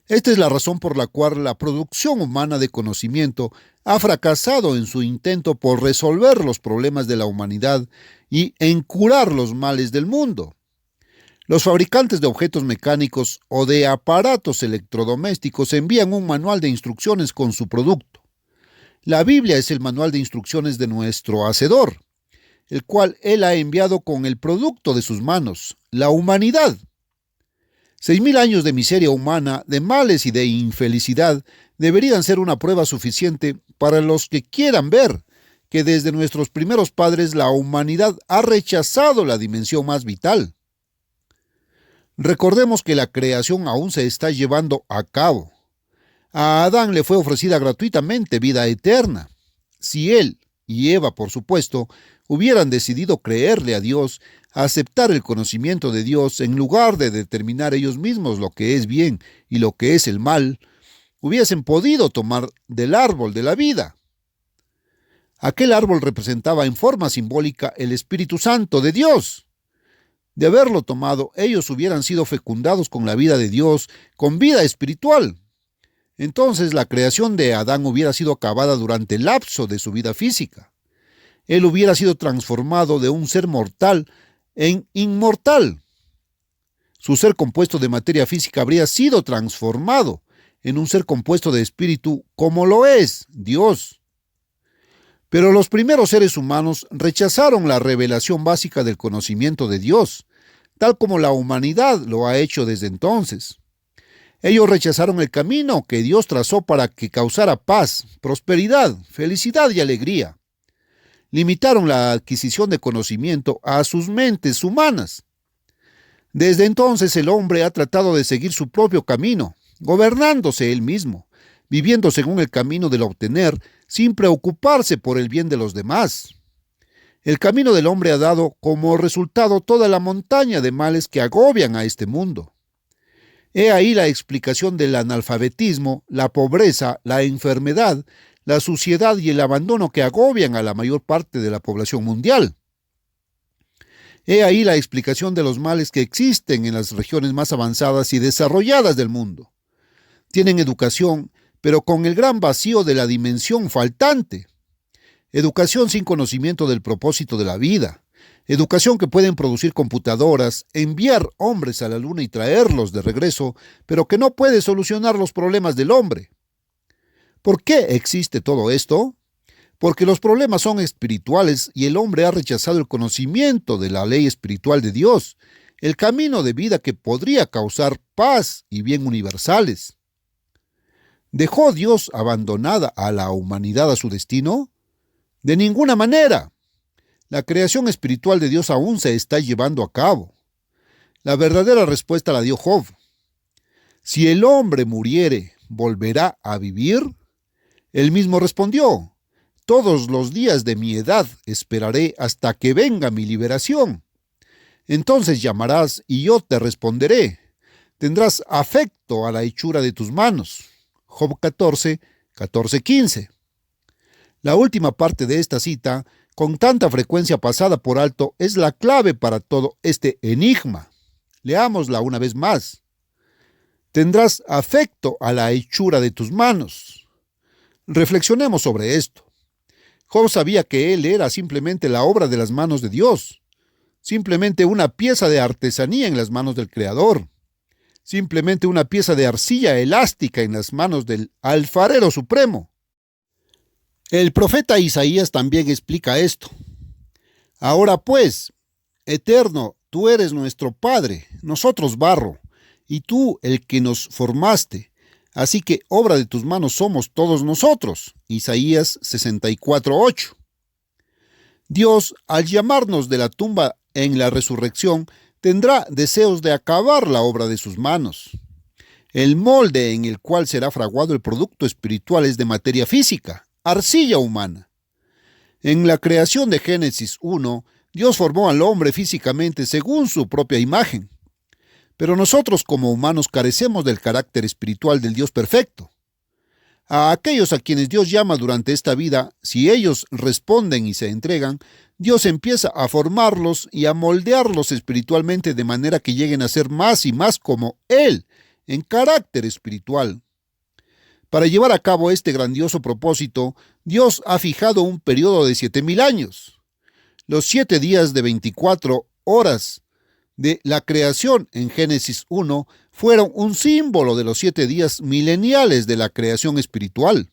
Esta es la razón por la cual la producción humana de conocimiento ha fracasado en su intento por resolver los problemas de la humanidad y en curar los males del mundo. Los fabricantes de objetos mecánicos o de aparatos electrodomésticos envían un manual de instrucciones con su producto. La Biblia es el manual de instrucciones de nuestro Hacedor, el cual Él ha enviado con el producto de sus manos, la humanidad. 6,000 años de miseria humana, de males y de infelicidad deberían ser una prueba suficiente para los que quieran ver que desde nuestros primeros padres la humanidad ha rechazado la dimensión más vital. Recordemos que la creación aún se está llevando a cabo. A Adán le fue ofrecida gratuitamente vida eterna. Si él y Eva, por supuesto, hubieran decidido creerle a Dios, aceptar el conocimiento de Dios en lugar de determinar ellos mismos lo que es bien y lo que es el mal, hubiesen podido tomar del árbol de la vida. Aquel árbol representaba en forma simbólica el Espíritu Santo de Dios. De haberlo tomado, ellos hubieran sido fecundados con la vida de Dios, con vida espiritual. Entonces la creación de Adán hubiera sido acabada durante el lapso de su vida física. Él hubiera sido transformado de un ser mortal en inmortal. Su ser compuesto de materia física habría sido transformado en un ser compuesto de espíritu, como lo es Dios. Pero los primeros seres humanos rechazaron la revelación básica del conocimiento de Dios, tal como la humanidad lo ha hecho desde entonces. Ellos rechazaron el camino que Dios trazó para que causara paz, prosperidad, felicidad y alegría. Limitaron la adquisición de conocimiento a sus mentes humanas. Desde entonces el hombre ha tratado de seguir su propio camino, gobernándose él mismo, viviendo según el camino del obtener, sin preocuparse por el bien de los demás. El camino del hombre ha dado como resultado toda la montaña de males que agobian a este mundo. He ahí la explicación del analfabetismo, la pobreza, la enfermedad, la suciedad y el abandono que agobian a la mayor parte de la población mundial. He ahí la explicación de los males que existen en las regiones más avanzadas y desarrolladas del mundo. Tienen educación, pero con el gran vacío de la dimensión faltante. Educación sin conocimiento del propósito de la vida. Educación que pueden producir computadoras, enviar hombres a la luna y traerlos de regreso, pero que no puede solucionar los problemas del hombre. ¿Por qué existe todo esto? Porque los problemas son espirituales y el hombre ha rechazado el conocimiento de la ley espiritual de Dios, el camino de vida que podría causar paz y bien universales. ¿Dejó Dios abandonada a la humanidad a su destino? De ninguna manera. La creación espiritual de Dios aún se está llevando a cabo. La verdadera respuesta la dio Job. Si el hombre muriere, ¿volverá a vivir? Él mismo respondió: todos los días de mi edad esperaré hasta que venga mi liberación. Entonces llamarás y yo te responderé. Tendrás afecto a la hechura de tus manos. Job 14, 15. La última parte de esta cita, con tanta frecuencia pasada por alto, es la clave para todo este enigma. Leámosla una vez más. Tendrás afecto a la hechura de tus manos. Reflexionemos sobre esto. Job sabía que él era simplemente la obra de las manos de Dios, simplemente una pieza de artesanía en las manos del Creador, simplemente una pieza de arcilla elástica en las manos del alfarero supremo. El profeta Isaías también explica esto. Ahora pues, Eterno, tú eres nuestro Padre, nosotros barro, y tú el que nos formaste. Así que obra de tus manos somos todos nosotros. Isaías 64:8. Dios, al llamarnos de la tumba en la resurrección, tendrá deseos de acabar la obra de sus manos. El molde en el cual será fraguado el producto espiritual es de materia física, arcilla humana. En la creación de Génesis 1, Dios formó al hombre físicamente según su propia imagen. Pero nosotros como humanos carecemos del carácter espiritual del Dios perfecto. A aquellos a quienes Dios llama durante esta vida, si ellos responden y se entregan, Dios empieza a formarlos y a moldearlos espiritualmente de manera que lleguen a ser más y más como Él, en carácter espiritual. Para llevar a cabo este grandioso propósito, Dios ha fijado un periodo de 7,000 años. Los 7 días de 24 horas de la creación en Génesis 1 fueron un símbolo de los 7 días mileniales de la creación espiritual.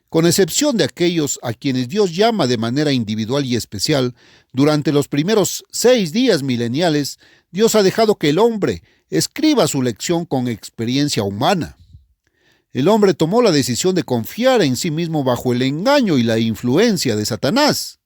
Con excepción de aquellos a quienes Dios llama de manera individual y especial, durante los primeros 6 días mileniales, Dios ha dejado que el hombre escriba su lección con experiencia humana. El hombre tomó la decisión de confiar en sí mismo bajo el engaño y la influencia de Satanás.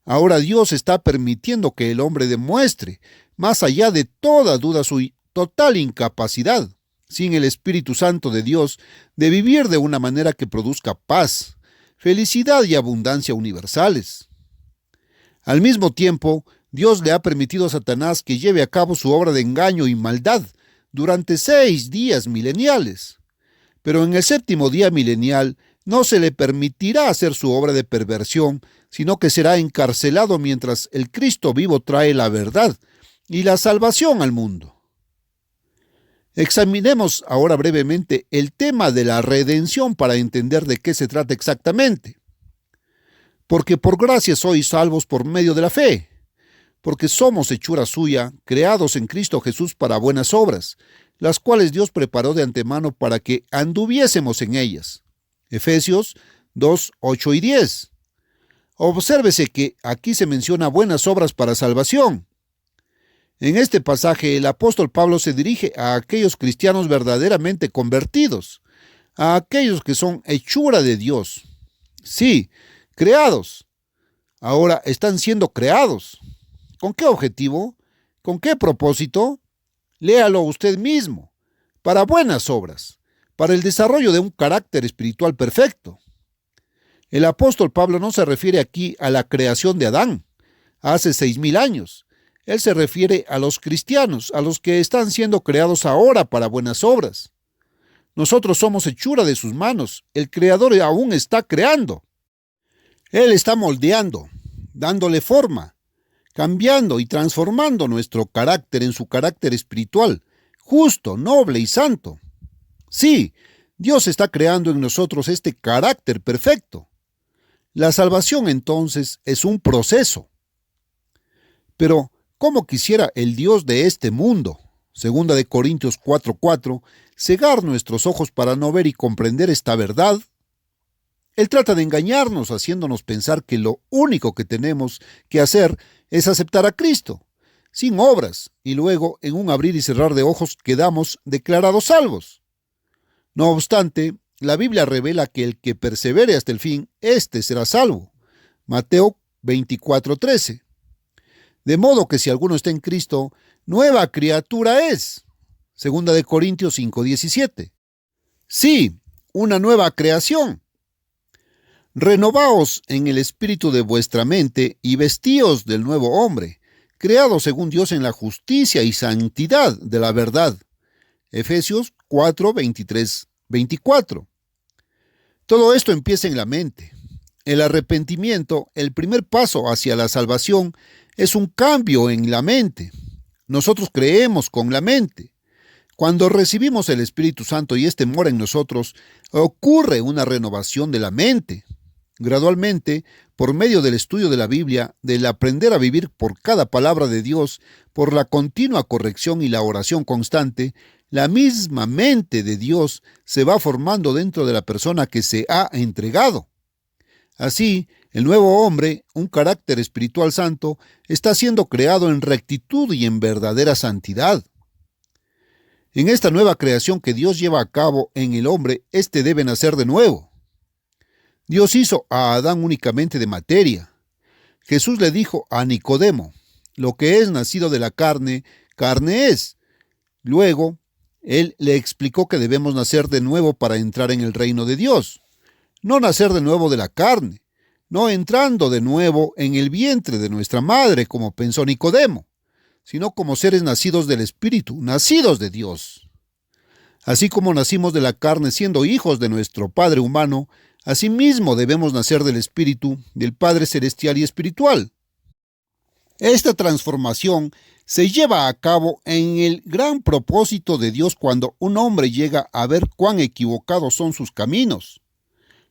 Ahora Dios está permitiendo que el hombre demuestre, más allá de toda duda, su total incapacidad, sin el Espíritu Santo de Dios, de vivir de una manera que produzca paz, felicidad y abundancia universales. Al mismo tiempo, Dios le ha permitido a Satanás que lleve a cabo su obra de engaño y maldad durante 6 días mileniales. Pero en el 7º día milenial no se le permitirá hacer su obra de perversión, sino que será encarcelado mientras el Cristo vivo trae la verdad y la salvación al mundo. Examinemos ahora brevemente el tema de la redención para entender de qué se trata exactamente. Porque por gracia sois salvos por medio de la fe, porque somos hechura suya, creados en Cristo Jesús para buenas obras, las cuales Dios preparó de antemano para que anduviésemos en ellas. Efesios 2, 8 y 10. Obsérvese que aquí se menciona buenas obras para salvación. En este pasaje el apóstol Pablo se dirige a aquellos cristianos verdaderamente convertidos, a aquellos que son hechura de Dios. Sí, creados. Ahora están siendo creados. ¿Con qué objetivo? ¿Con qué propósito? Léalo usted mismo. Para buenas obras, para el desarrollo de un carácter espiritual perfecto. El apóstol Pablo no se refiere aquí a la creación de Adán, hace 6,000 años. Él se refiere a los cristianos, a los que están siendo creados ahora para buenas obras. Nosotros somos hechura de sus manos. El Creador aún está creando. Él está moldeando, dándole forma, cambiando y transformando nuestro carácter en su carácter espiritual, justo, noble y santo. Sí, Dios está creando en nosotros este carácter perfecto. La salvación entonces es un proceso. Pero, ¿cómo quisiera el Dios de este mundo, 2 Corintios 4:4, cegar nuestros ojos para no ver y comprender esta verdad? Él trata de engañarnos, haciéndonos pensar que lo único que tenemos que hacer es aceptar a Cristo, sin obras, y luego, en un abrir y cerrar de ojos, quedamos declarados salvos. No obstante, la Biblia revela que el que persevere hasta el fin, éste será salvo. Mateo 24:13. De modo que si alguno está en Cristo, nueva criatura es. 2 Corintios 5:17. Sí, una nueva creación. Renovaos en el espíritu de vuestra mente y vestíos del nuevo hombre, creado según Dios en la justicia y santidad de la verdad. Efesios 4:23-24. Todo esto empieza en la mente. El arrepentimiento, el primer paso hacia la salvación, es un cambio en la mente. Nosotros creemos con la mente. Cuando recibimos el Espíritu Santo y éste mora en nosotros, ocurre una renovación de la mente. Gradualmente, por medio del estudio de la Biblia, del aprender a vivir por cada palabra de Dios, por la continua corrección y la oración constante, la misma mente de Dios se va formando dentro de la persona que se ha entregado. Así, el nuevo hombre, un carácter espiritual santo, está siendo creado en rectitud y en verdadera santidad. En esta nueva creación que Dios lleva a cabo en el hombre, éste debe nacer de nuevo. Dios hizo a Adán únicamente de materia. Jesús le dijo a Nicodemo, lo que es nacido de la carne, carne es. Luego, él le explicó que debemos nacer de nuevo para entrar en el reino de Dios. No nacer de nuevo de la carne, no entrando de nuevo en el vientre de nuestra madre, como pensó Nicodemo, sino como seres nacidos del Espíritu, nacidos de Dios. Así como nacimos de la carne siendo hijos de nuestro Padre humano, asimismo debemos nacer del Espíritu, del Padre celestial y espiritual. Esta transformación se lleva a cabo en el gran propósito de Dios cuando un hombre llega a ver cuán equivocados son sus caminos.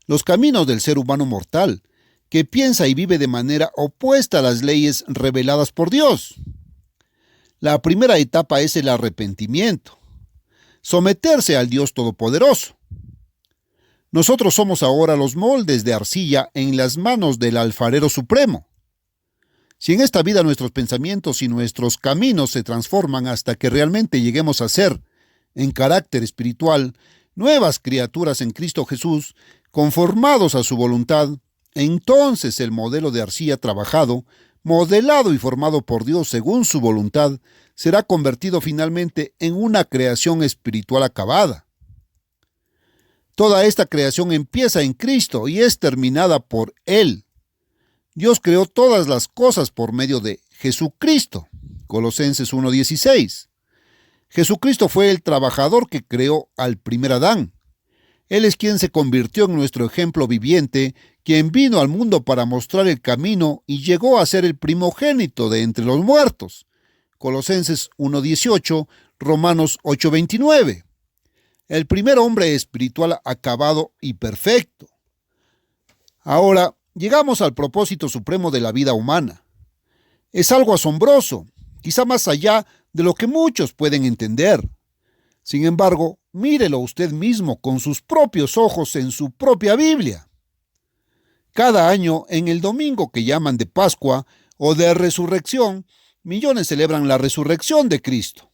Los caminos del ser humano mortal, que piensa y vive de manera opuesta a las leyes reveladas por Dios. La primera etapa es el arrepentimiento, someterse al Dios Todopoderoso. Nosotros somos ahora los moldes de arcilla en las manos del alfarero supremo. Si en esta vida nuestros pensamientos y nuestros caminos se transforman hasta que realmente lleguemos a ser, en carácter espiritual, nuevas criaturas en Cristo Jesús, conformados a su voluntad, entonces el modelo de arcilla trabajado, modelado y formado por Dios según su voluntad, será convertido finalmente en una creación espiritual acabada. Toda esta creación empieza en Cristo y es terminada por Él. Dios creó todas las cosas por medio de Jesucristo. Colosenses 1:16. Jesucristo fue el trabajador que creó al primer Adán. Él es quien se convirtió en nuestro ejemplo viviente, quien vino al mundo para mostrar el camino y llegó a ser el primogénito de entre los muertos. Colosenses 1:18, Romanos 8:29. El primer hombre espiritual acabado y perfecto. Ahora, llegamos al propósito supremo de la vida humana. Es algo asombroso, quizá más allá de lo que muchos pueden entender. Sin embargo, mírelo usted mismo con sus propios ojos en su propia Biblia. Cada año, en el domingo que llaman de Pascua o de Resurrección, millones celebran la resurrección de Cristo.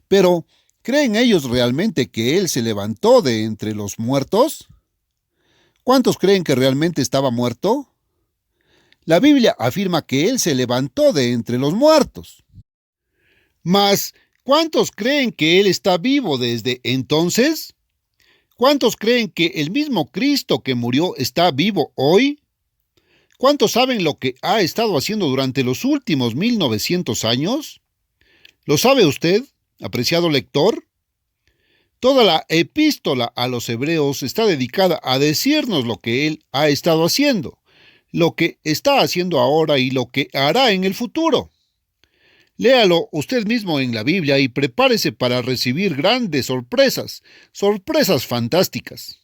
Pero, ¿creen ellos realmente que Él se levantó de entre los muertos? ¿Cuántos creen que realmente estaba muerto? La Biblia afirma que Él se levantó de entre los muertos. Mas, ¿cuántos creen que Él está vivo desde entonces? ¿Cuántos creen que el mismo Cristo que murió está vivo hoy? ¿Cuántos saben lo que ha estado haciendo durante los últimos 1900 años? ¿Lo sabe usted, apreciado lector? Toda la epístola a los hebreos está dedicada a decirnos lo que Él ha estado haciendo, lo que está haciendo ahora y lo que hará en el futuro. Léalo usted mismo en la Biblia y prepárese para recibir grandes sorpresas fantásticas.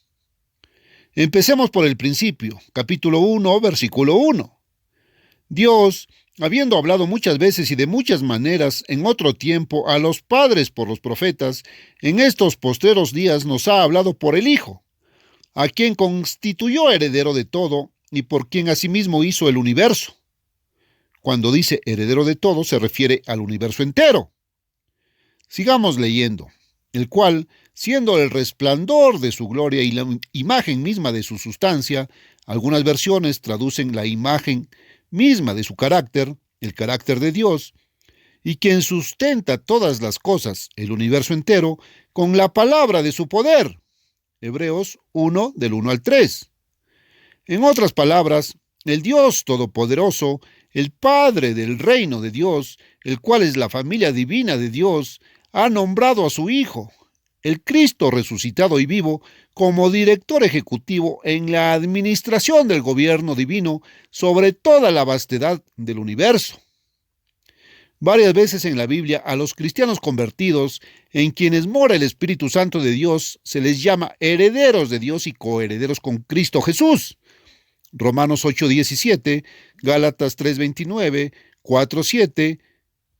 Empecemos por el principio, capítulo 1, versículo 1. Dios, habiendo hablado muchas veces y de muchas maneras en otro tiempo a los padres por los profetas, en estos postreros días nos ha hablado por el Hijo, a quien constituyó heredero de todo y por quien asimismo hizo el universo. Cuando dice heredero de todo, se refiere al universo entero. Sigamos leyendo, el cual, siendo el resplandor de su gloria y la imagen misma de su sustancia, algunas versiones traducen la imagen misma de su carácter, el carácter de Dios, y quien sustenta todas las cosas, el universo entero, con la palabra de su poder. Hebreos 1, del 1 al 3. En otras palabras, el Dios Todopoderoso, el Padre del reino de Dios, el cual es la familia divina de Dios, ha nombrado a su Hijo, el Cristo resucitado y vivo, como director ejecutivo en la administración del gobierno divino sobre toda la vastedad del universo. Varias veces en la Biblia a los cristianos convertidos, en quienes mora el Espíritu Santo de Dios, se les llama herederos de Dios y coherederos con Cristo Jesús. Romanos 8:17, Gálatas 3:29, 4:7,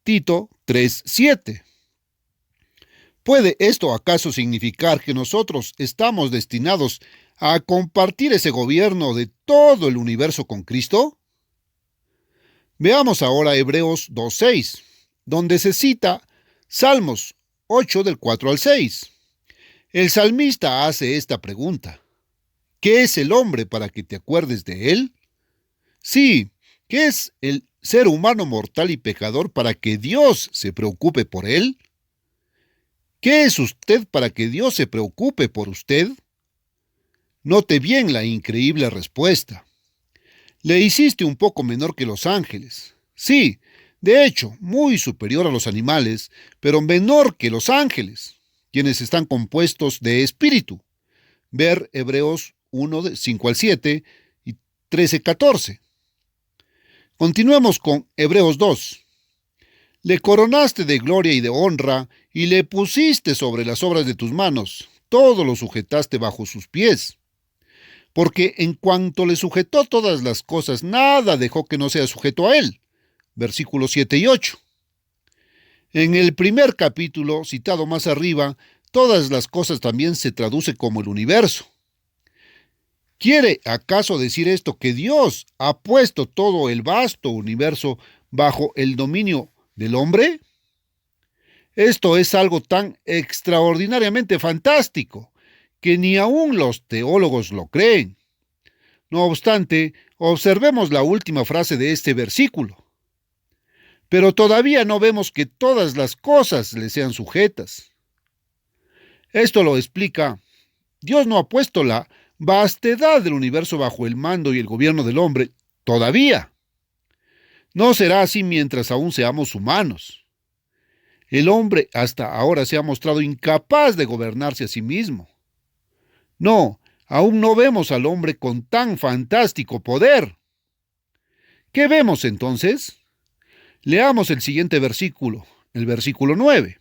Tito 3:7. ¿Puede esto acaso significar que nosotros estamos destinados a compartir ese gobierno de todo el universo con Cristo? Veamos ahora Hebreos 2:6, donde se cita Salmos 8 del 4 al 6. El salmista hace esta pregunta: ¿qué es el hombre para que te acuerdes de él? Sí, ¿qué es el ser humano mortal y pecador para que Dios se preocupe por él? ¿Qué es usted para que Dios se preocupe por usted? Note bien la increíble respuesta. Le hiciste un poco menor que los ángeles. Sí, de hecho, muy superior a los animales, pero menor que los ángeles, quienes están compuestos de espíritu. Ver Hebreos 1, 5 al 7 y 13, 14. Continuemos con Hebreos 2. Le coronaste de gloria y de honra, y le pusiste sobre las obras de tus manos, todo lo sujetaste bajo sus pies. Porque en cuanto le sujetó todas las cosas, nada dejó que no sea sujeto a él. Versículos 7 y 8. En el primer capítulo, citado más arriba, todas las cosas también se traduce como el universo. ¿Quiere acaso decir esto que Dios ha puesto todo el vasto universo bajo el dominio del hombre? Esto es algo tan extraordinariamente fantástico que ni aun los teólogos lo creen. No obstante, observemos la última frase de este versículo. Pero todavía no vemos que todas las cosas le sean sujetas. Esto lo explica: Dios no ha puesto la vastedad del universo bajo el mando y el gobierno del hombre todavía. No será así mientras aún seamos humanos. El hombre hasta ahora se ha mostrado incapaz de gobernarse a sí mismo. No, aún no vemos al hombre con tan fantástico poder. ¿Qué vemos entonces? Leamos el siguiente versículo, el versículo 9.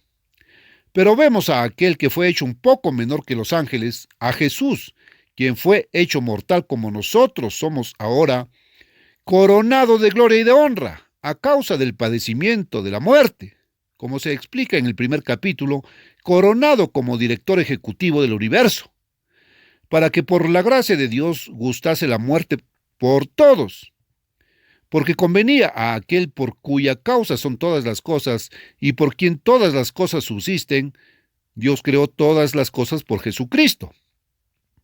Pero vemos a aquel que fue hecho un poco menor que los ángeles, a Jesús, quien fue hecho mortal como nosotros somos ahora, coronado de gloria y de honra, a causa del padecimiento de la muerte, como se explica en el primer capítulo, coronado como director ejecutivo del universo, para que por la gracia de Dios gustase la muerte por todos, porque convenía a aquel por cuya causa son todas las cosas y por quien todas las cosas subsisten. Dios creó todas las cosas por Jesucristo.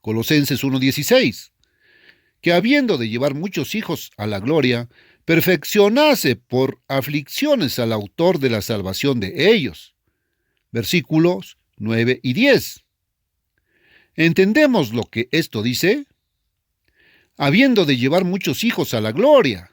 Colosenses 1:16, que habiendo de llevar muchos hijos a la gloria, perfeccionase por aflicciones al autor de la salvación de ellos. Versículos 9 y 10. ¿Entendemos lo que esto dice? Habiendo de llevar muchos hijos a la gloria.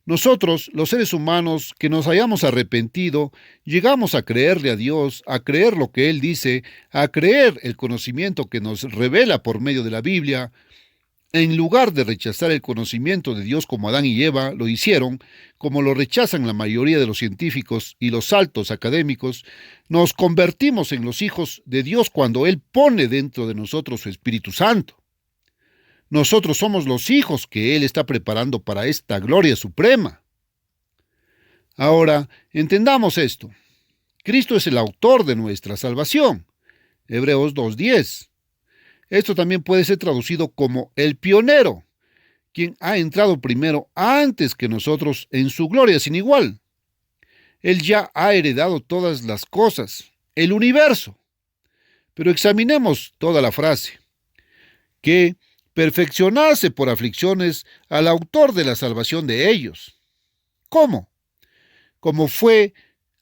Nosotros, los seres humanos que nos hayamos arrepentido, llegamos a creerle a Dios, a creer lo que Él dice, a creer el conocimiento que nos revela por medio de la Biblia. En lugar de rechazar el conocimiento de Dios como Adán y Eva lo hicieron, como lo rechazan la mayoría de los científicos y los altos académicos, nos convertimos en los hijos de Dios cuando Él pone dentro de nosotros su Espíritu Santo. Nosotros somos los hijos que Él está preparando para esta gloria suprema. Ahora, entendamos esto. Cristo es el autor de nuestra salvación. Hebreos 2:10. Esto también puede ser traducido como el pionero, quien ha entrado primero antes que nosotros en su gloria sin igual. Él ya ha heredado todas las cosas, el universo. Pero examinemos toda la frase. Que perfeccionarse por aflicciones al autor de la salvación de ellos. ¿Cómo? Como fue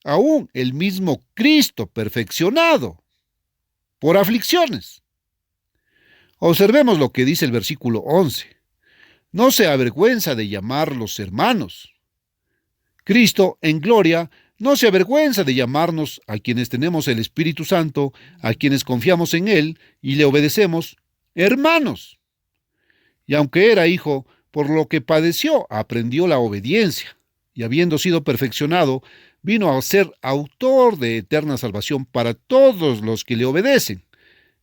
aún el mismo Cristo perfeccionado por aflicciones. Observemos lo que dice el versículo 11. No se avergüenza de llamarlos hermanos. Cristo en gloria no se avergüenza de llamarnos, a quienes tenemos el Espíritu Santo, a quienes confiamos en Él y le obedecemos, hermanos. Y aunque era hijo, por lo que padeció, aprendió la obediencia, y habiendo sido perfeccionado, vino a ser autor de eterna salvación para todos los que le obedecen.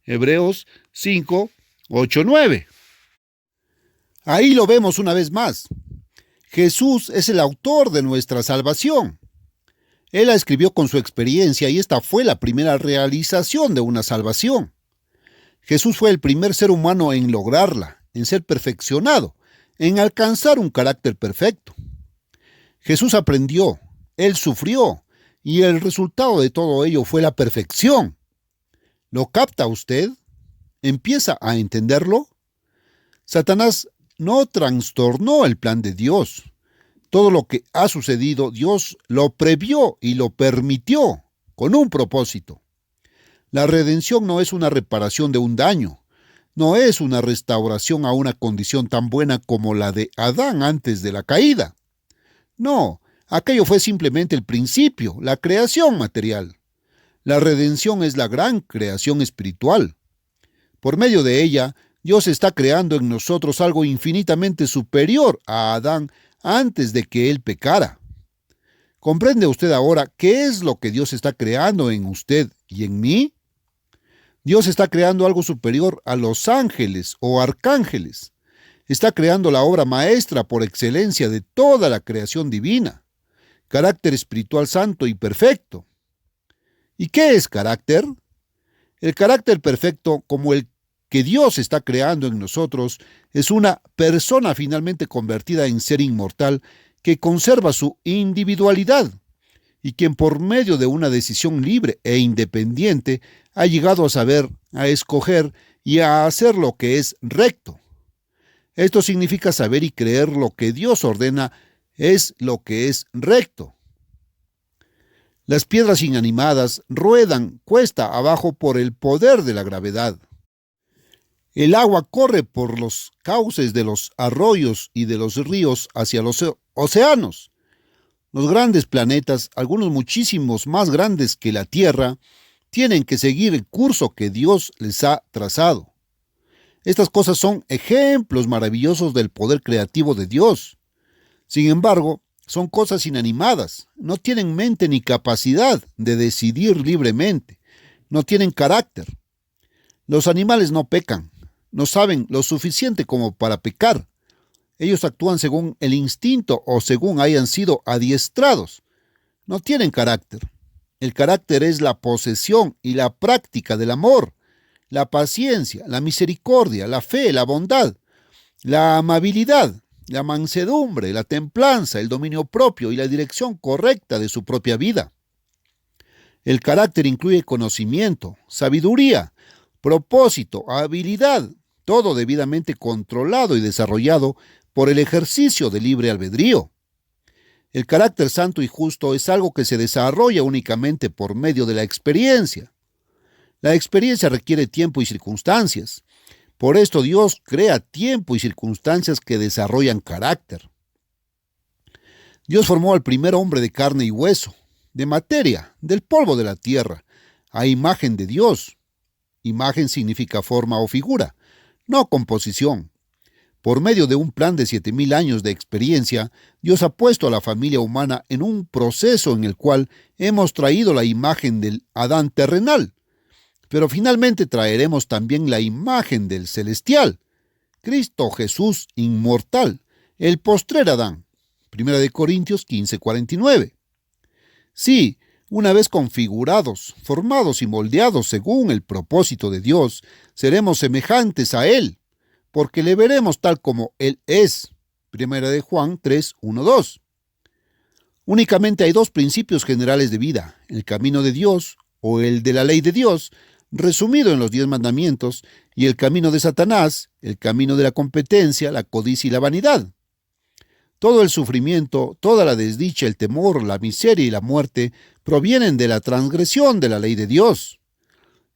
Hebreos 5, 8, 9. Ahí lo vemos una vez más. Jesús es el autor de nuestra salvación. Él la escribió con su experiencia y esta fue la primera realización de una salvación. Jesús fue el primer ser humano en lograrla, en ser perfeccionado, en alcanzar un carácter perfecto. Jesús aprendió, Él sufrió, y el resultado de todo ello fue la perfección. ¿Lo capta usted? ¿Empieza a entenderlo? Satanás no trastornó el plan de Dios. Todo lo que ha sucedido, Dios lo previó y lo permitió, con un propósito. La redención no es una reparación de un daño. No es una restauración a una condición tan buena como la de Adán antes de la caída. No, aquello fue simplemente el principio, la creación material. La redención es la gran creación espiritual. Por medio de ella, Dios está creando en nosotros algo infinitamente superior a Adán antes de que él pecara. ¿Comprende usted ahora qué es lo que Dios está creando en usted y en mí? Dios está creando algo superior a los ángeles o arcángeles. Está creando la obra maestra por excelencia de toda la creación divina. Carácter espiritual santo y perfecto. ¿Y qué es carácter? El carácter perfecto, como el que Dios está creando en nosotros, es una persona finalmente convertida en ser inmortal que conserva su individualidad y quien por medio de una decisión libre e independiente ha llegado a saber, a escoger y a hacer lo que es recto. Esto significa saber y creer lo que Dios ordena es lo que es recto. Las piedras inanimadas ruedan cuesta abajo por el poder de la gravedad. El agua corre por los cauces de los arroyos y de los ríos hacia los océanos. Los grandes planetas, algunos muchísimos más grandes que la Tierra, tienen que seguir el curso que Dios les ha trazado. Estas cosas son ejemplos maravillosos del poder creativo de Dios. Sin embargo, Son cosas inanimadas, no tienen mente ni capacidad de decidir libremente, no tienen carácter. Los animales no pecan, no saben lo suficiente como para pecar. Ellos actúan según el instinto o según hayan sido adiestrados. No tienen carácter. El carácter es la posesión y la práctica del amor, la paciencia, la misericordia, la fe, la bondad, la amabilidad, la mansedumbre, la templanza, el dominio propio y la dirección correcta de su propia vida. El carácter incluye conocimiento, sabiduría, propósito, habilidad, todo debidamente controlado y desarrollado por el ejercicio del libre albedrío. El carácter santo y justo es algo que se desarrolla únicamente por medio de la experiencia. La experiencia requiere tiempo y circunstancias. Por esto Dios crea tiempo y circunstancias que desarrollan carácter. Dios formó al primer hombre de carne y hueso, de materia, del polvo de la tierra, a imagen de Dios. Imagen significa forma o figura, no composición. Por medio de un plan de 7,000 años de experiencia, Dios ha puesto a la familia humana en un proceso en el cual hemos traído la imagen del Adán terrenal, pero finalmente traeremos también la imagen del celestial, Cristo Jesús inmortal, el postrer Adán. 1 Corintios 15:49. Sí, una vez configurados, formados y moldeados según el propósito de Dios, seremos semejantes a Él, porque le veremos tal como Él es. 1 Juan 3:1-2. Únicamente hay dos principios generales de vida, el camino de Dios o el de la ley de Dios, resumido en los 10 mandamientos, y el camino de Satanás, el camino de la competencia, la codicia y la vanidad. Todo el sufrimiento, toda la desdicha, el temor, la miseria y la muerte provienen de la transgresión de la ley de Dios.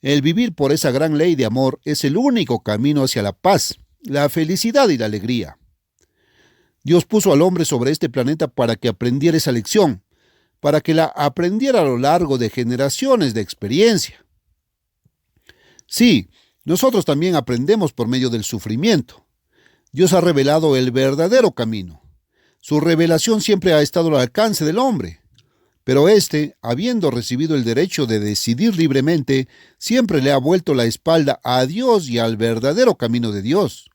El vivir por esa gran ley de amor es el único camino hacia la paz, la felicidad y la alegría. Dios puso al hombre sobre este planeta para que aprendiera esa lección, para que la aprendiera a lo largo de generaciones de experiencia. Sí, nosotros también aprendemos por medio del sufrimiento. Dios ha revelado el verdadero camino. Su revelación siempre ha estado al alcance del hombre, pero éste, habiendo recibido el derecho de decidir libremente, siempre le ha vuelto la espalda a Dios y al verdadero camino de Dios.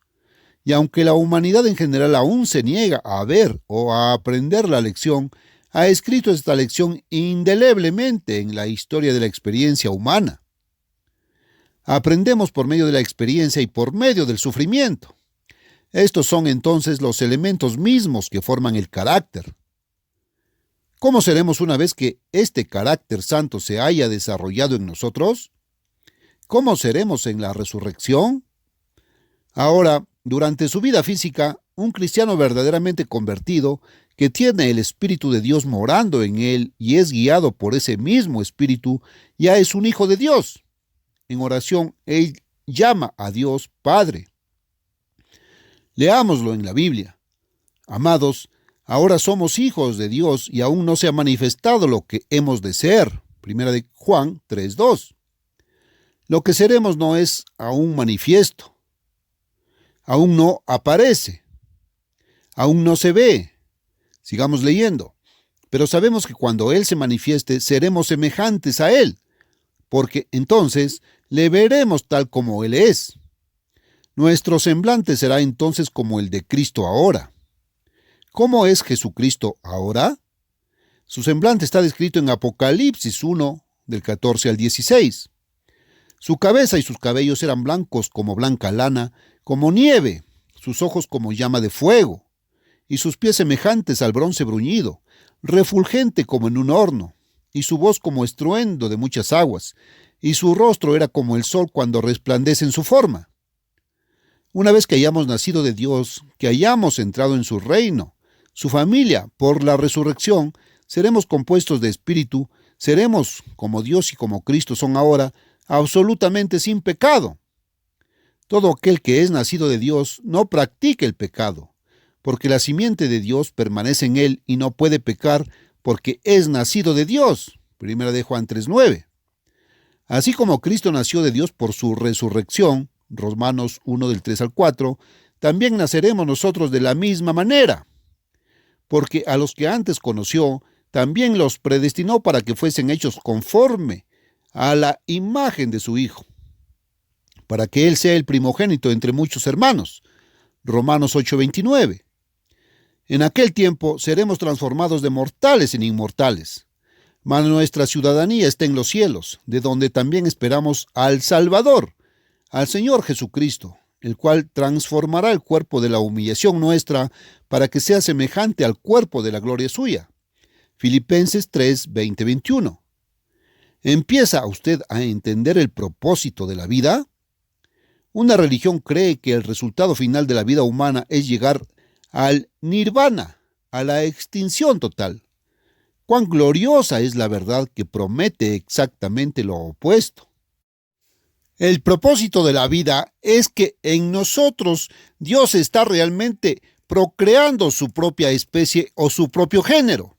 Y aunque la humanidad en general aún se niega a ver o a aprender la lección, ha escrito esta lección indeleblemente en la historia de la experiencia humana. Aprendemos por medio de la experiencia y por medio del sufrimiento. Estos son entonces los elementos mismos que forman el carácter. ¿Cómo seremos una vez que este carácter santo se haya desarrollado en nosotros? ¿Cómo seremos en la resurrección? Ahora, durante su vida física, un cristiano verdaderamente convertido, que tiene el Espíritu de Dios morando en él y es guiado por ese mismo Espíritu, ya es un hijo de Dios. En oración, él llama a Dios Padre. Leámoslo en la Biblia. Amados, ahora somos hijos de Dios y aún no se ha manifestado lo que hemos de ser. 1 Juan 3:2. Lo que seremos no es aún manifiesto. Aún no aparece. Aún no se ve. Sigamos leyendo. Pero sabemos que cuando Él se manifieste, seremos semejantes a Él, porque entonces le veremos tal como Él es. Nuestro semblante será entonces como el de Cristo ahora. ¿Cómo es Jesucristo ahora? Su semblante está descrito en Apocalipsis 1, del 14 al 16. Su cabeza y sus cabellos eran blancos como blanca lana, como nieve, sus ojos como llama de fuego, y sus pies semejantes al bronce bruñido, refulgente como en un horno, y su voz como estruendo de muchas aguas, y su rostro era como el sol cuando resplandece en su forma. Una vez que hayamos nacido de Dios, que hayamos entrado en su reino, su familia, por la resurrección, seremos compuestos de espíritu, seremos, como Dios y como Cristo son ahora, absolutamente sin pecado. Todo aquel que es nacido de Dios no practica el pecado, porque la simiente de Dios permanece en él y no puede pecar porque es nacido de Dios. 1 Juan 3:9. Así como Cristo nació de Dios por su resurrección, Romanos 1 del 3 al 4, también naceremos nosotros de la misma manera. porque a los que antes conoció, también los predestinó para que fuesen hechos conforme a la imagen de su Hijo, para que Él sea el primogénito entre muchos hermanos. Romanos 8:29. En aquel tiempo seremos transformados de mortales en inmortales, mas nuestra ciudadanía está en los cielos, de donde también esperamos al Salvador, al Señor Jesucristo, el cual transformará el cuerpo de la humillación nuestra para que sea semejante al cuerpo de la gloria suya. Filipenses 3:20-21. ¿Empieza usted a entender el propósito de la vida? Una religión cree que el resultado final de la vida humana es llegar al nirvana, a la extinción total. Cuán gloriosa es la verdad que promete exactamente lo opuesto. El propósito de la vida es que en nosotros Dios está realmente procreando su propia especie o su propio género.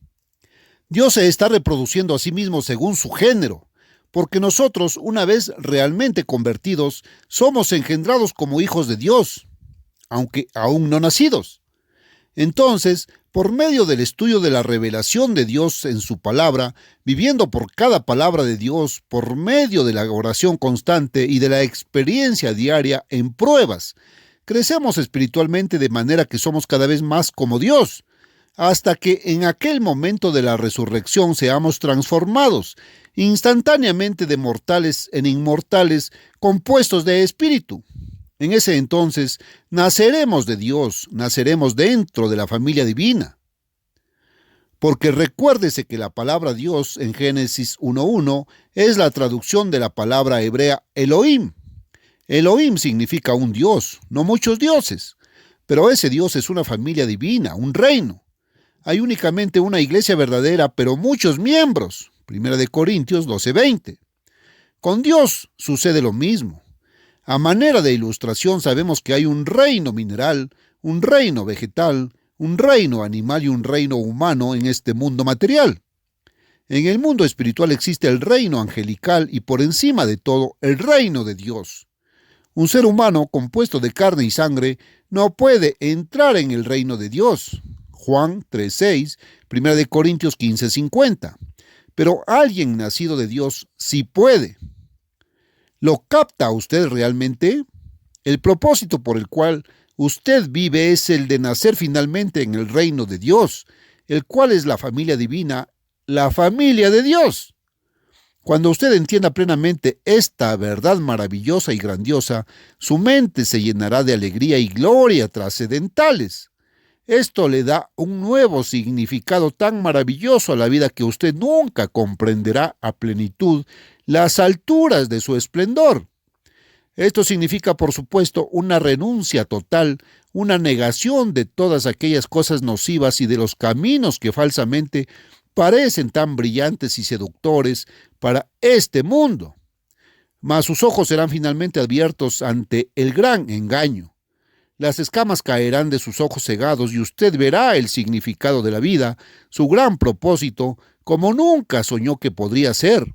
Dios se está reproduciendo a sí mismo según su género, porque nosotros, una vez realmente convertidos, somos engendrados como hijos de Dios, aunque aún no nacidos. Entonces, por medio del estudio de la revelación de Dios en su palabra, viviendo por cada palabra de Dios, por medio de la oración constante y de la experiencia diaria en pruebas, crecemos espiritualmente de manera que somos cada vez más como Dios, hasta que en aquel momento de la resurrección seamos transformados instantáneamente de mortales en inmortales, compuestos de espíritu. En ese entonces naceremos de Dios, naceremos dentro de la familia divina. Porque recuérdese que la palabra Dios en Génesis 1:1 es la traducción de la palabra hebrea Elohim. Elohim significa un Dios, no muchos dioses, pero ese Dios es una familia divina, un reino. Hay únicamente una iglesia verdadera, pero muchos miembros. 1 Corintios 12:20. Con Dios sucede lo mismo. A manera de ilustración sabemos que hay un reino mineral, un reino vegetal, un reino animal y un reino humano en este mundo material. En el mundo espiritual existe el reino angelical y por encima de todo el reino de Dios. Un ser humano compuesto de carne y sangre no puede entrar en el reino de Dios. Juan 3:6, 1 Corintios 15:50. Pero alguien nacido de Dios sí puede. ¿Lo capta usted realmente? El propósito por el cual usted vive es el de nacer finalmente en el reino de Dios, el cual es la familia divina, la familia de Dios. Cuando usted entienda plenamente esta verdad maravillosa y grandiosa, su mente se llenará de alegría y gloria trascendentales. Esto le da un nuevo significado tan maravilloso a la vida que usted nunca comprenderá a plenitud las alturas de su esplendor. Esto significa, por supuesto, una renuncia total, una negación de todas aquellas cosas nocivas y de los caminos que falsamente parecen tan brillantes y seductores para este mundo. Mas sus ojos serán finalmente abiertos ante el gran engaño. Las escamas caerán de sus ojos cegados y usted verá el significado de la vida, su gran propósito, como nunca soñó que podría ser.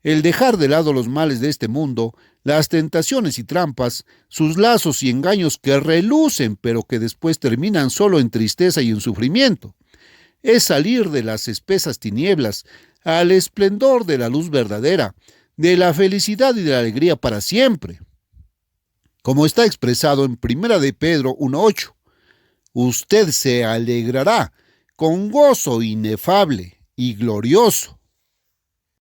El dejar de lado los males de este mundo, las tentaciones y trampas, sus lazos y engaños que relucen pero que después terminan solo en tristeza y en sufrimiento. Es salir de las espesas tinieblas al esplendor de la luz verdadera, de la felicidad y de la alegría para siempre. Como está expresado en 1 de Pedro 1:8, usted se alegrará con gozo inefable y glorioso.